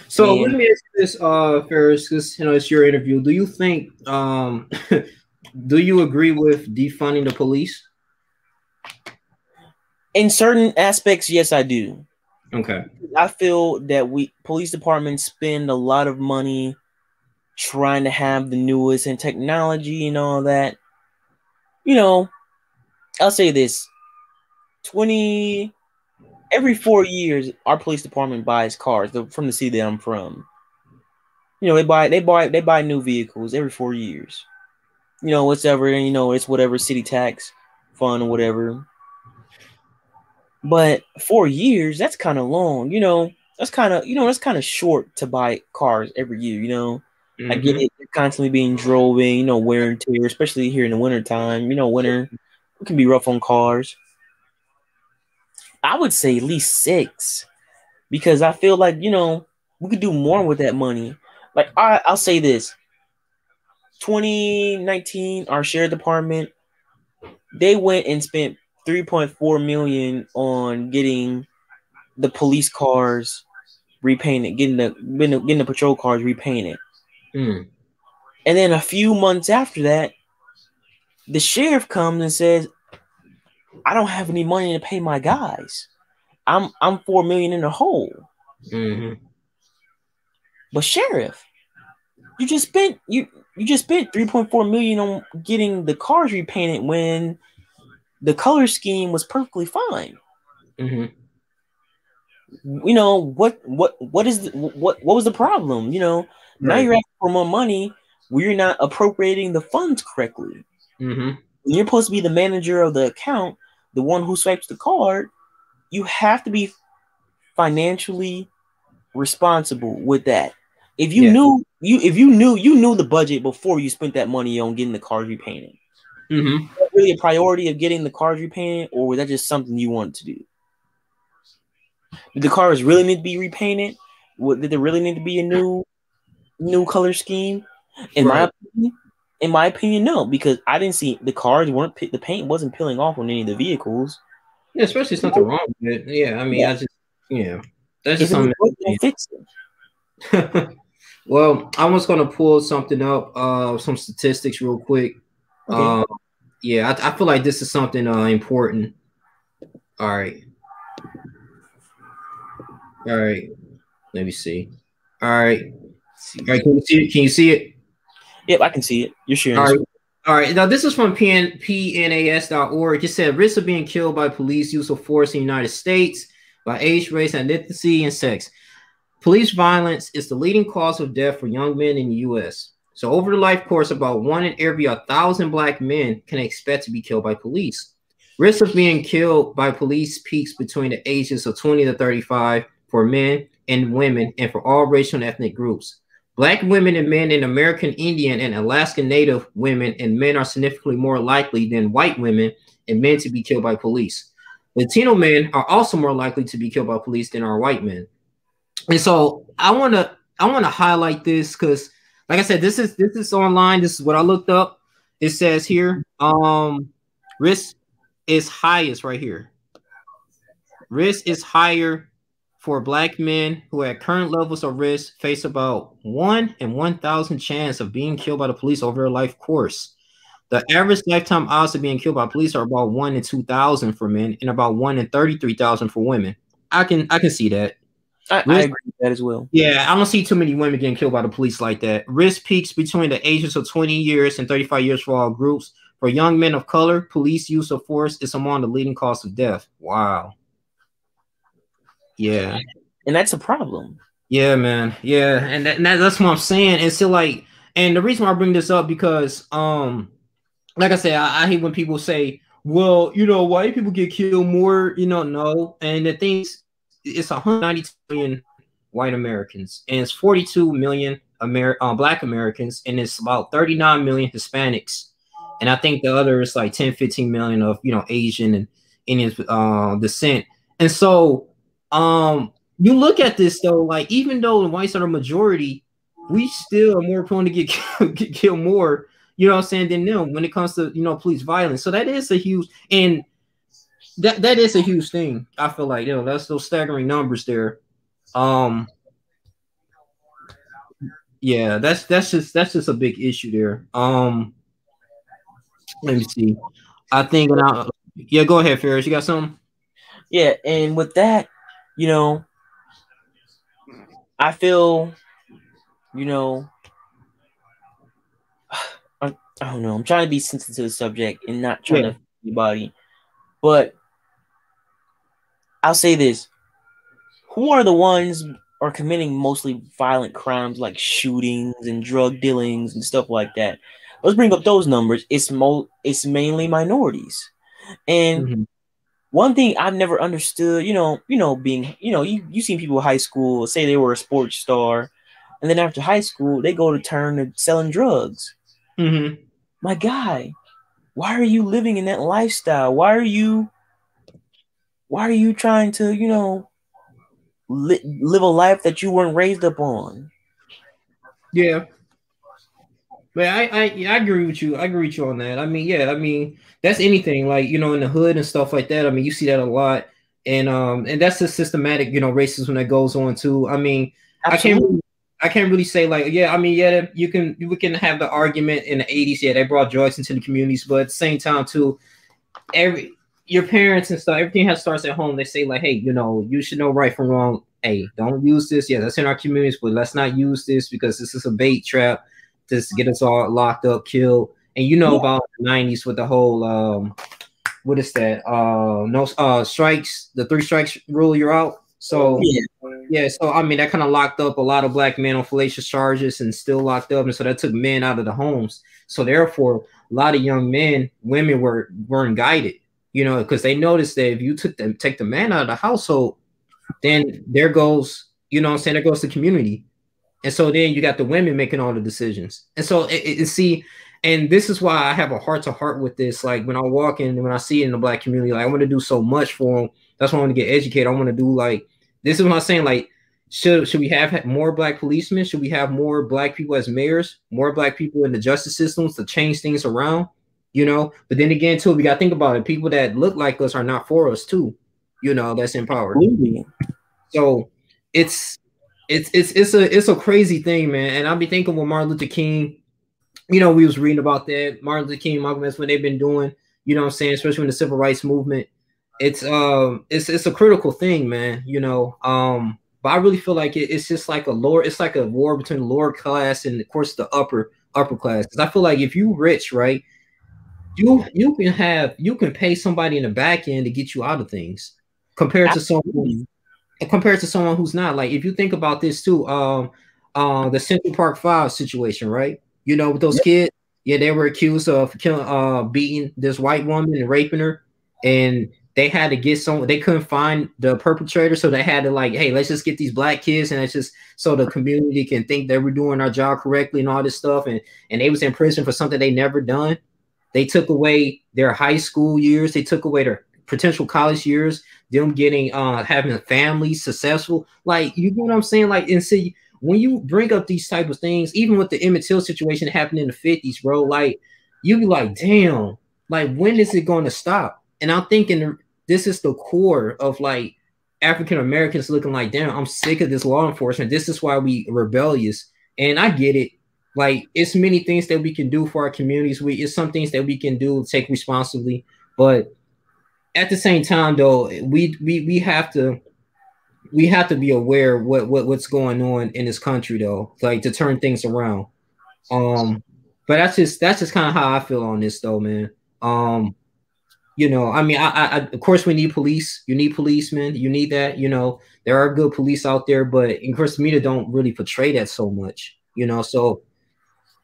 So let me ask you this, Ferris, because, you know, it's your interview. Do you think, do you agree with defunding the police? In certain aspects, yes, I do. Okay. I feel that police departments spend a lot of money trying to have the newest in technology and all that. You know, I'll say this: every 4 years, our police department buys cars from the city that I'm from. You know, they buy new vehicles every 4 years. You know, whatever, you know, it's whatever city tax fund or whatever. But 4 years, that's kind of long. You know, that's kind of short to buy cars every year. You know, I get it. They're constantly being driven. You know, wear and tear, especially here in the winter time. You know, winter it can be rough on cars. I would say at least 6 because I feel like, you know, we could do more with that money. Like I'll say this: 2019, our sheriff department, they went and spent 3.4 million on getting the police cars repainted, getting the patrol cars repainted. And then a few months after that, the sheriff comes and says, "I don't have any money to pay my guys. I'm 4 million in the hole." But sheriff, you just spent 3.4 million on getting the cars repainted when the color scheme was perfectly fine. You know what was the problem? You know, now you're asking for more money. We're not appropriating the funds correctly. When you're supposed to be the manager of the account, the one who swipes the card, you have to be financially responsible with that. If you knew the budget before you spent that money on getting the cars repainted, was that really a priority of getting the cars repainted, or was that just something you wanted to do? Did the cars really need to be repainted? Did there really need to be a new color scheme? In my opinion, no, because I didn't see the paint wasn't peeling off on any of the vehicles. Yeah, especially something wrong with it. Yeah, I mean, that's just something. Fix it. Well, I was gonna pull something up, some statistics real quick. Okay. I feel like this is something important. All right. Let me see. All right. Can you see it? Can you see it? Yep, I can see it. You're sharing. All right. Now this is from PNAS.org. It said risk of being killed by police use of force in the United States by age, race, ethnicity, and sex. Police violence is the leading cause of death for young men in the U.S. So over the life course, about 1 in every 1,000 Black men can expect to be killed by police. Risk of being killed by police peaks between the ages of 20 to 35 for men and women, and for all racial and ethnic groups. Black women and men and American Indian and Alaska Native women and men are significantly more likely than white women and men to be killed by police. Latino men are also more likely to be killed by police than are white men. And so I want to highlight this because, like I said, this is online. This is what I looked up. It says here, risk is highest right here. Risk is higher for Black men who at current levels of risk face about 1 in 1,000 chance of being killed by the police over their life course. The average lifetime odds of being killed by police are about 1 in 2,000 for men and about 1 in 33,000 for women. I can see that. I agree with that as well. Yeah, I don't see too many women getting killed by the police like that. Risk peaks between the ages of 20 years and 35 years for all groups. For young men of color, police use of force is among the leading cause of death. Wow. Yeah. And that's a problem. Yeah, man. Yeah. And that's what I'm saying. And so like, and the reason why I bring this up because like I said, I hate when people say, well, you know, white people get killed more, you know, no. And the things, it's 192 million white Americans, and it's 42 million Black Americans, and it's about 39 million Hispanics. And I think the other is like 10, 15 million of, you know, Asian and Indian descent. And so you look at this though, like even though the whites are the majority, we still are more prone to get killed more, you know what I'm saying, than them when it comes to, you know, police violence. So that is a huge, and that is a huge thing. I feel like, you know, that's those staggering numbers there. Yeah, that's just a big issue there. Let me see. I think yeah, go ahead, Ferris. You got something? Yeah, and with that, you know, I feel, you know, I don't know. I'm trying to be sensitive to the subject and not trying to Yeah. offend anybody, but I'll say this: who are the ones are committing mostly violent crimes like shootings and drug dealings and stuff like that? Let's bring up those numbers. It's mainly minorities. And Mm-hmm. one thing I've never understood, being, you seen people in high school say they were a sports star, and then after high school they go to turn to selling drugs. Mm-hmm. My guy, why are you living in that lifestyle? Why are you trying to, live a life that you weren't raised up on? Yeah. But I agree with you. I agree with you on that. I mean, yeah, I mean, that's anything like, in the hood and stuff like that. I mean, you see that a lot. And that's the systematic, racism that goes on too. I mean, Absolutely. I can't really say like, yeah, I mean, yeah, we can have the argument in the 80s, yeah, they brought drugs into the communities, but at the same time too, your parents and stuff, everything starts at home. They say like, hey, you should know right from wrong. Hey, don't use this. Yeah, that's in our communities, but let's not use this because this is a bait trap to get us all locked up, killed. And Yeah. about the 90s with the whole what is that? No strikes, the 3 strikes rule, you're out. So yeah, so I mean that kind of locked up a lot of black men on fallacious charges and still locked up, and so that took men out of the homes. So therefore, a lot of young men, women weren't guided, because they noticed that if you take the man out of the household, then there goes, what I'm saying, there goes the community. And so then you got the women making all the decisions. And so see, and this is why I have a heart to heart with this. Like when I walk in, when I see it in the black community, like I want to do so much for them. That's why I want to get educated. I want to do like, this is what I'm saying. Like, should we have more black policemen? Should we have more black people as mayors? More black people in the justice systems to change things around? But then again, too, we got to think about it. People that look like us are not for us too. That's in power. Absolutely. So it's a crazy thing, man. And I'll be thinking with Martin Luther King, we was reading about that. Martin Luther King, Malcolm X, what they've been doing, what I'm saying, especially in the civil rights movement. It's a critical thing, man. But I really feel like it's just like it's like a war between the lower class and of course the upper class. Because I feel like if you rich, right, you can pay somebody in the back end to get you out of things compared to someone who's not. Like if you think about this too, the Central Park 5 situation, right? With those kids, yeah, they were accused of beating this white woman and raping her, and they had to get someone. They couldn't find the perpetrator, so they had to like, hey, let's just get these black kids, and it's just so the community can think they were doing our job correctly and all this stuff. And they was in prison for something they never done. They took away their high school years. They took away their potential college years, them getting having a family, successful. Like, you know what I'm saying? Like, and see, when you bring up these type of things, even with the Emmett Till situation that happened in the 50s, bro, like you be like, damn, like when is it going to stop? And I'm thinking this is the core of like African Americans looking like, damn, I'm sick of this law enforcement. This is why we rebellious. And I get it. Like, it's many things that we can do for our communities. It's some things that we can do, take responsibly, but at the same time, though, we have to be aware what's going on in this country, though, like to turn things around. But that's just kind of how I feel on this, though, man. I mean, I of course we need police. You need policemen. You need that. There are good police out there, but of course, the media don't really portray that so much. So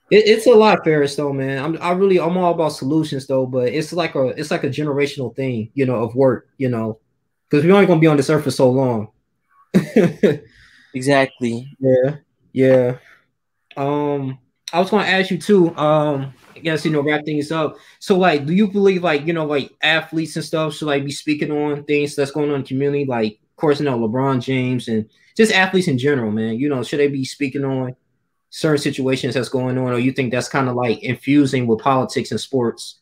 it's a lot, Ferris, though, man. I'm all about solutions, though, but it's like a generational thing, of work, because we're only gonna be on this earth for so long. Exactly. Yeah. I was gonna ask you too. I guess wrap things up. So, like, do you believe like athletes and stuff should like be speaking on things that's going on in the community? Like, of course, LeBron James and just athletes in general, man. Should they be speaking on certain situations that's going on, or you think that's kind of like infusing with politics and sports?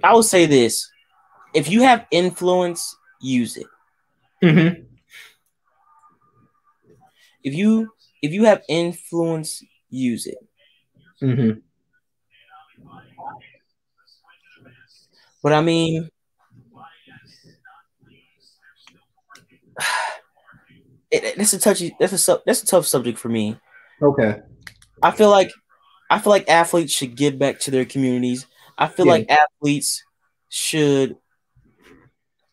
I will say this: if you have influence, use it. Mm-hmm. If you have influence, use it. Mm-hmm. But I mean, That's a tough subject for me. Okay. I feel like athletes should give back to their communities. I feel like athletes should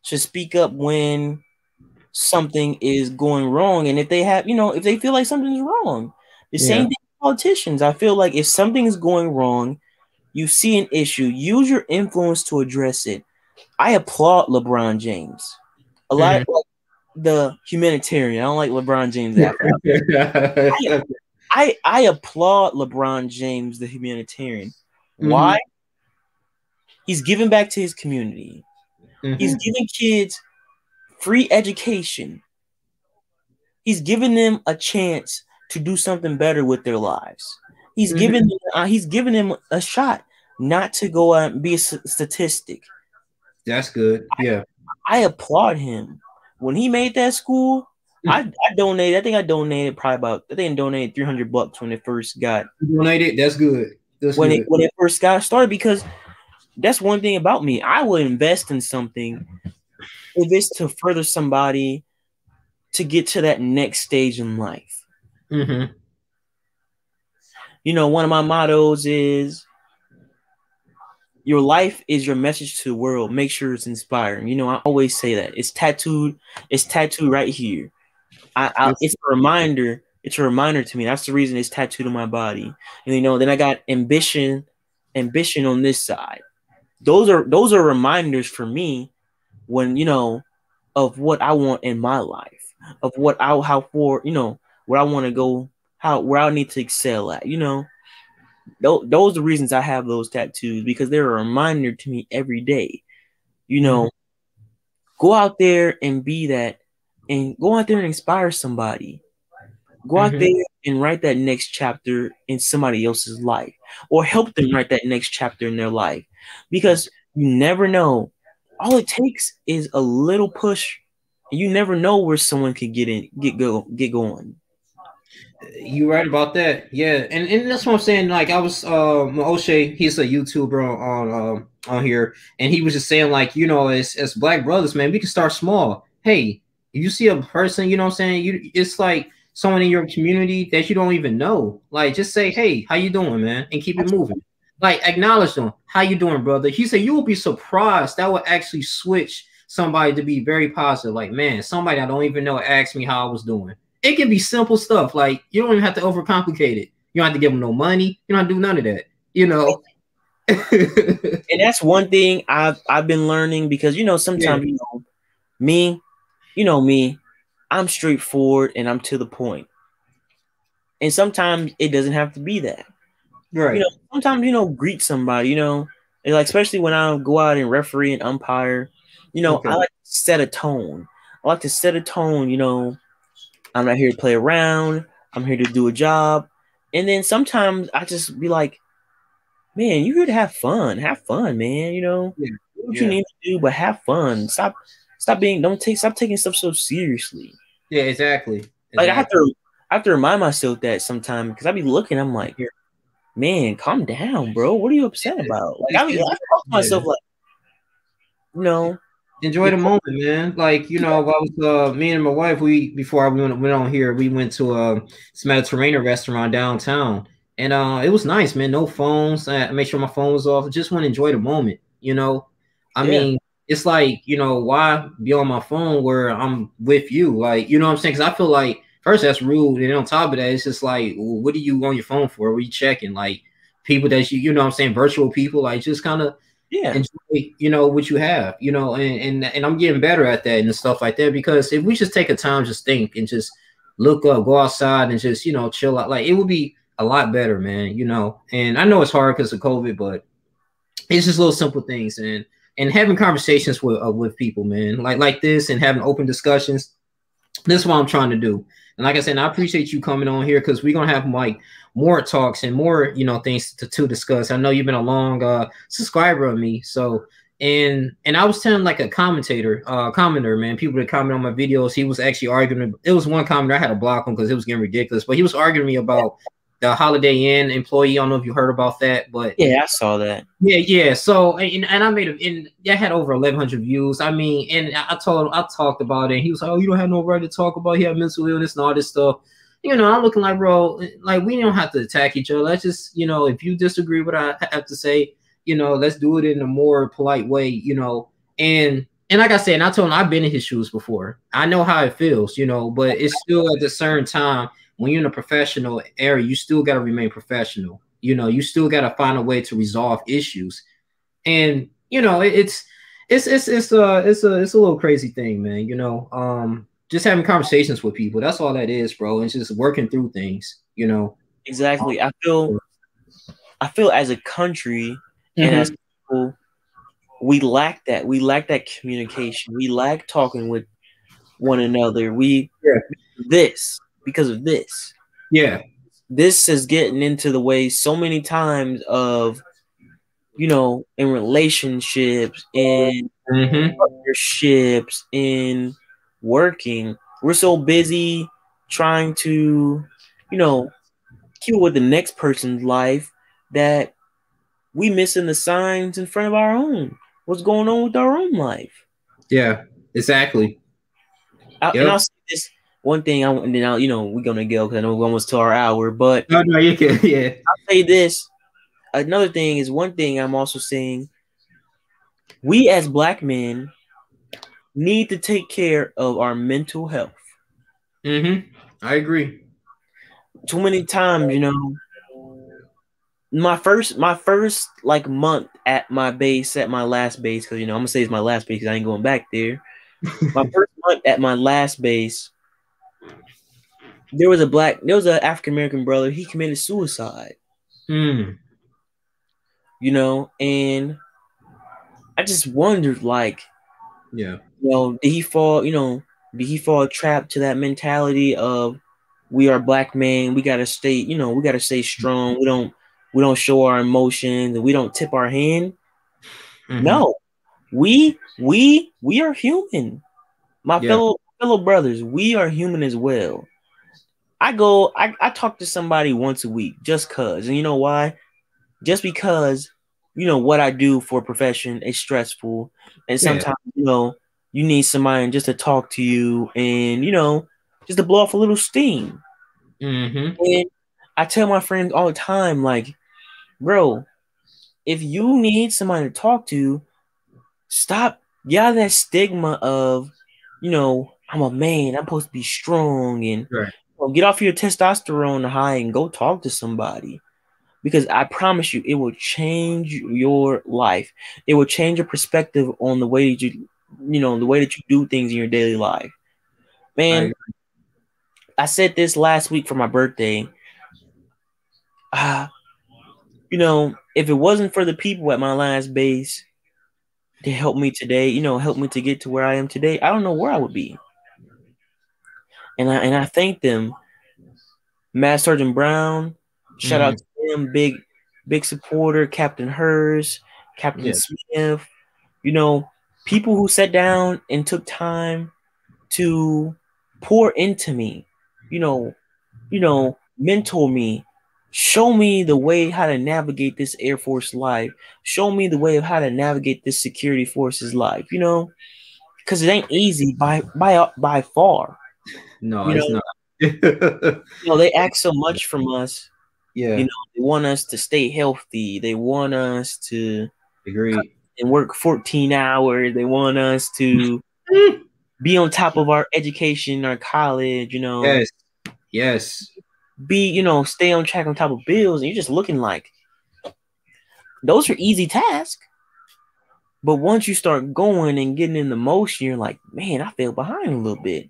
speak up when something is going wrong, and if they have, if they feel like something is wrong. The same thing with politicians. I feel like if something is going wrong, you see an issue, use your influence to address it. I applaud LeBron James. A lot like the humanitarian. I don't like LeBron James. I applaud LeBron James, the humanitarian. Why? He's giving back to his community. He's giving kids free education. He's giving them a chance to do something better with their lives. He's giving them a shot not to go out and be a statistic. That's good. Yeah. I applaud him. When he made that school, I donated. I think I donated $300 when it first got. You donated? That's good. When it first got started, because that's one thing about me. I would invest in something if it's to further somebody to get to that next stage in life. Mm-hmm. You know, one of my mottos is, your life is your message to the world. Make sure it's inspiring. You know, I always say that. It's tattooed right here. It's a reminder. It's a reminder to me. That's the reason it's tattooed on my body. And you know, then I got ambition on this side. Those are reminders for me when, you know, of what I want in my life, of what I where I want to go, where I need to excel at, you know. Those are the reasons I have those tattoos, because they're a reminder to me every day. You know, go out there and be that, and go out there and inspire somebody. Go out there and write that next chapter in somebody else's life, or help them write that next chapter in their life, because you never know. All it takes is a little push. You never know where someone could get going. You're right about that. Yeah. And that's what I'm saying. Like, I was O'Shea, he's a YouTuber on here, and he was just saying, like, you know, as black brothers, man, we can start small. Hey, if you see a person, you know what I'm saying, it's like someone in your community that you don't even know, like, just say, hey, how you doing, man, and keep it moving. Like, acknowledge them. How you doing, brother? He said you will be surprised. That will actually switch somebody to be very positive. Like, man, somebody I don't even know asked me how I was doing. It can be simple stuff. Like, you don't even have to overcomplicate it. You don't have to give them no money. You don't have to do none of that, you know. And that's one thing I've been learning, because, you know, sometimes, you know me, I'm straightforward and I'm to the point. And sometimes it doesn't have to be that. Right. You know, sometimes, you know, greet somebody, you know, and like, especially when I go out and referee and umpire, you know, I like to set a tone. I like to set a tone, you know. I'm not here to play around. I'm here to do a job. And then sometimes I just be like, man, you're here to have fun. Have fun, man. You know, do what you need to do, but have fun. Stop taking stuff so seriously. Yeah, exactly. Like, I have to remind myself that sometimes, because I be looking, I'm like, man, calm down, bro. What are you upset about? Like, I talk to myself like, you know, enjoy the moment, man. Like, you know, I was me and my wife, before we went on here, we went to this Mediterranean restaurant downtown, and it was nice, man. No phones. I made sure my phone was off. I just want to enjoy the moment, you know. I mean, it's like, you know, why be on my phone where I'm with you? Like, you know what I'm saying? Because I feel like, first, that's rude, and on top of that, it's just like, well, what are you on your phone for? What are you checking? Like, people that you know what I'm saying, virtual people, like, just kind of enjoy, you know, what you have, you know, and I'm getting better at that and stuff like that, because if we just take a time, just think and just look up, go outside and just, you know, chill out, like, it would be a lot better, man, you know. And I know it's hard because of COVID, but it's just little simple things, and having conversations with people, man, like this, and having open discussions. This is what I'm trying to do. And like I said, I appreciate you coming on here, because we're gonna have like more talks and more, you know, things to discuss. I know you've been a long subscriber of me, so and I was telling like a commenter, man, people that comment on my videos. He was actually arguing. It was one commenter, I had to block him because it was getting ridiculous, but he was arguing me about the Holiday Inn employee. I don't know if you heard about that, but yeah, I saw that. Yeah. So and I made it, and I had over 1,100 views. I mean, and I talked about it. And he was like, "Oh, you don't have no right to talk about. He had mental illness and all this stuff." You know, I'm looking like, bro, like we don't have to attack each other. Let's just, you know, if you disagree with what I have to say, you know, let's do it in a more polite way, you know. And like I said, and I told him I've been in his shoes before. I know how it feels, you know, but it's still at a certain time when you're in a professional area, you still got to remain professional. You know, you still got to find a way to resolve issues. And you know, it's a little crazy thing, man. You know, just having conversations with people. That's all that is, bro. It's just working through things, you know. Exactly. I feel as a country and as people, we lack that. We lack that communication. We lack talking with one another. Because of this. Yeah. This is getting into the way so many times of, you know, in relationships, in partnerships, in working. We're so busy trying to, you know, keep with the next person's life that we missing the signs in front of our own. What's going on with our own life? Yeah, exactly. And I'll say this one thing, and then I'll, you know, we're gonna go because I know we're almost to our hour. But no, you can, yeah. I'll say this. Another thing is, one thing I'm also saying, we as Black men need to take care of our mental health. I agree. Too many times, you know, my first like month at my base, at my last base, because, you know, I'm gonna say it's my last base because I ain't going back there. My first month at my last base, there was an African American brother. He committed suicide. You know, and I just wondered, like, yeah, you know, did he fall trapped to that mentality of, we are Black men, we gotta stay, you know, we gotta stay strong. We don't show our emotions and we don't tip our hand. No, we are human. My fellow brothers, we are human as well. I talk to somebody once a week just cause, and you know why? Just because, you know, what I do for a profession is stressful, and sometimes, you know, you need somebody just to talk to you and, you know, just to blow off a little steam. And I tell my friends all the time, like, bro, if you need somebody to talk to, stop. Yeah, that stigma of, you know, I'm a man, I'm supposed to be strong, and get off your testosterone high and go talk to somebody. Because I promise you, it will change your life. It will change your perspective on the way that the way that you do things in your daily life. Man, I said this last week for my birthday. You know, if it wasn't for the people at my last base to help me today, you know, help me to get to where I am today, I don't know where I would be. And I thank them. Master Sergeant Brown, shout out to him, big supporter, Captain Hers, Captain Smith, you know, people who sat down and took time to pour into me, you know, mentor me, show me the way how to navigate this Air Force life, show me the way of how to navigate this security forces life, you know, because it ain't easy by far. No, it's not. You know, they ask so much from us. Yeah. You know, they want us to stay healthy. They want us to agree and work 14 hours. They want us to be on top of our education, our college, you know. Yes. Be, you know, stay on track on top of bills. And you're just looking like, those are easy tasks. But once you start going and getting in the motion, you're like, man, I fell behind a little bit.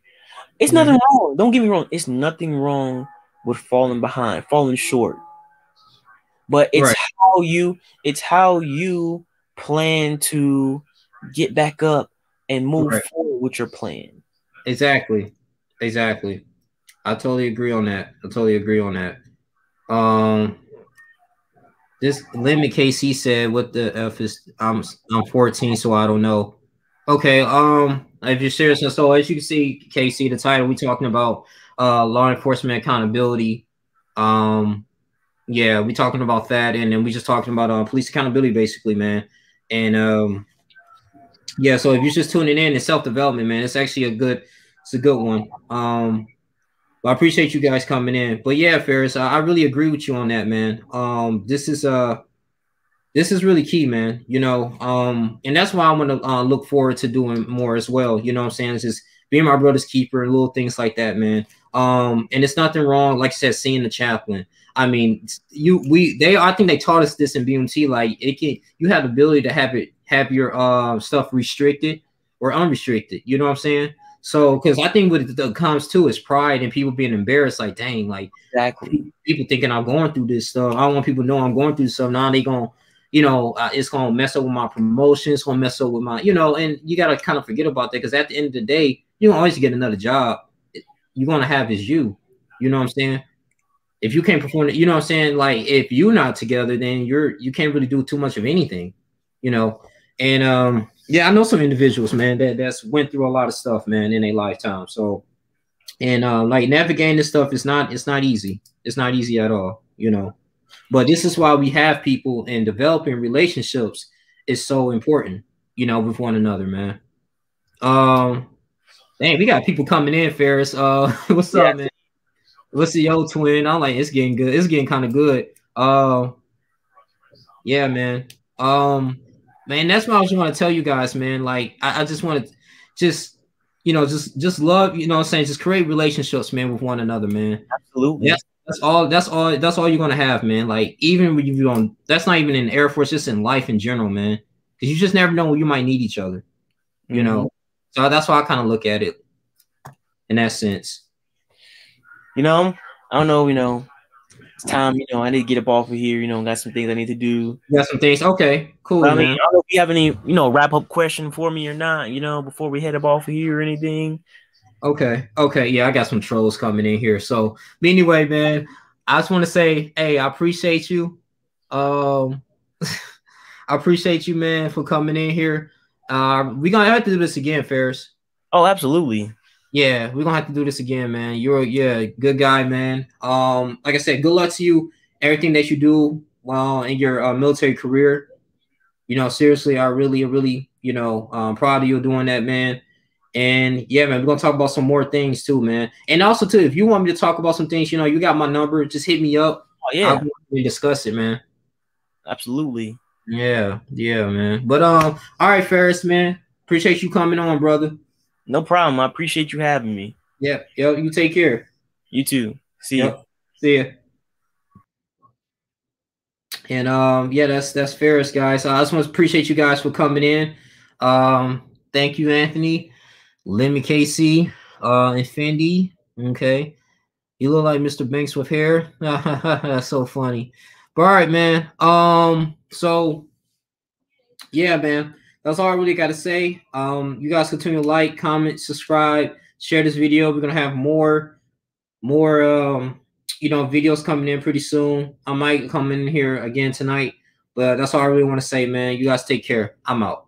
It's nothing wrong. Don't get me wrong. It's nothing wrong with falling behind, falling short. But it's how you plan to get back up and move forward with your plan. Exactly. I totally agree on that. This Limit KC said, "What the F is? I'm 14, so I don't know." Okay. If you're serious, so as you can see, KC, the title, we're talking about law enforcement accountability. Yeah, we talking about that, and then we just talking about police accountability, basically, man. And yeah, so if you're just tuning in, it's self-development, man. It's actually it's a good one. Well, I appreciate you guys coming in. But yeah, Ferris, I really agree with you on that, man. This is really key, man. You know, and that's why I'm gonna look forward to doing more as well. You know what I'm saying? It's just being my brother's keeper, little things like that, man. And it's nothing wrong, like I said, seeing the chaplain. I mean, I think they taught us this in BMT. Like, you have the ability to have your stuff restricted or unrestricted. You know what I'm saying? So, because I think what it comes to is pride and people being embarrassed. Like, dang, like Exactly. people thinking I'm going through this stuff. I don't want people to know I'm going through stuff. Now they gonna, it's gonna mess up with my promotion. It's gonna mess up with my, and you gotta kind of forget about that, because at the end of the day, you don't always get another job. You're gonna have is you. You know what I'm saying? If you can't perform it, you know what I'm saying? Like, if you're not together, then you can't really do too much of anything, you know. And yeah, I know some individuals, man, that's went through a lot of stuff, man, in a lifetime. So, and like navigating this stuff is it's not easy. It's not easy at all, you know. But this is why we have people, and developing relationships is so important, you know, with one another, man. Dang, we got people coming in, Ferris. What's up, man? What's the yo twin? I'm like, it's getting good. It's getting kind of good. Yeah, man. Man, that's what I was want to tell you guys, man. Like, I just want to just love, you know what I'm saying? Just create relationships, man, with one another, man. Absolutely. That's all you're gonna have, man. Like, even when you don't, that's not even in the Air Force, just in life in general, man. Because you just never know when you might need each other. You know. So that's why I kind of look at it in that sense. You know, I don't know, it's time, I need to get up off of here, got some things I need to do. You got some things. Okay, cool, but, I mean, I don't know if you have any, wrap up question for me or not, before we head up off of here or anything. Okay. Yeah, I got some trolls coming in here. So anyway, man, I just want to say, hey, I appreciate you. I appreciate you, man, for coming in here. We're gonna have to do this again, Ferris. Oh, absolutely. Yeah, we're gonna have to do this again, man. You're a good guy, man. Like I said, good luck to you, everything that you do in your military career. You know, seriously, I really, proud of you doing that, man. And yeah, man, we're gonna talk about some more things too, man. And also too, if you want me to talk about some things, you got my number, just hit me up. Oh yeah, I'll discuss it, man. Absolutely. Yeah, man. But all right, Ferris, man. Appreciate you coming on, brother. No problem. I appreciate you having me. Yeah, you take care. You too. See you. See ya. And yeah, that's Ferris, guys. I just want to appreciate you guys for coming in. Thank you, Anthony, Lemmy Casey, and Fendi. Okay. You look like Mr. Banks with hair. That's so funny. But all right, man. So yeah, man. That's all I really got to say. You guys continue to like, comment, subscribe, share this video. We're gonna have more videos coming in pretty soon. I might come in here again tonight, but that's all I really want to say, man. You guys take care. I'm out.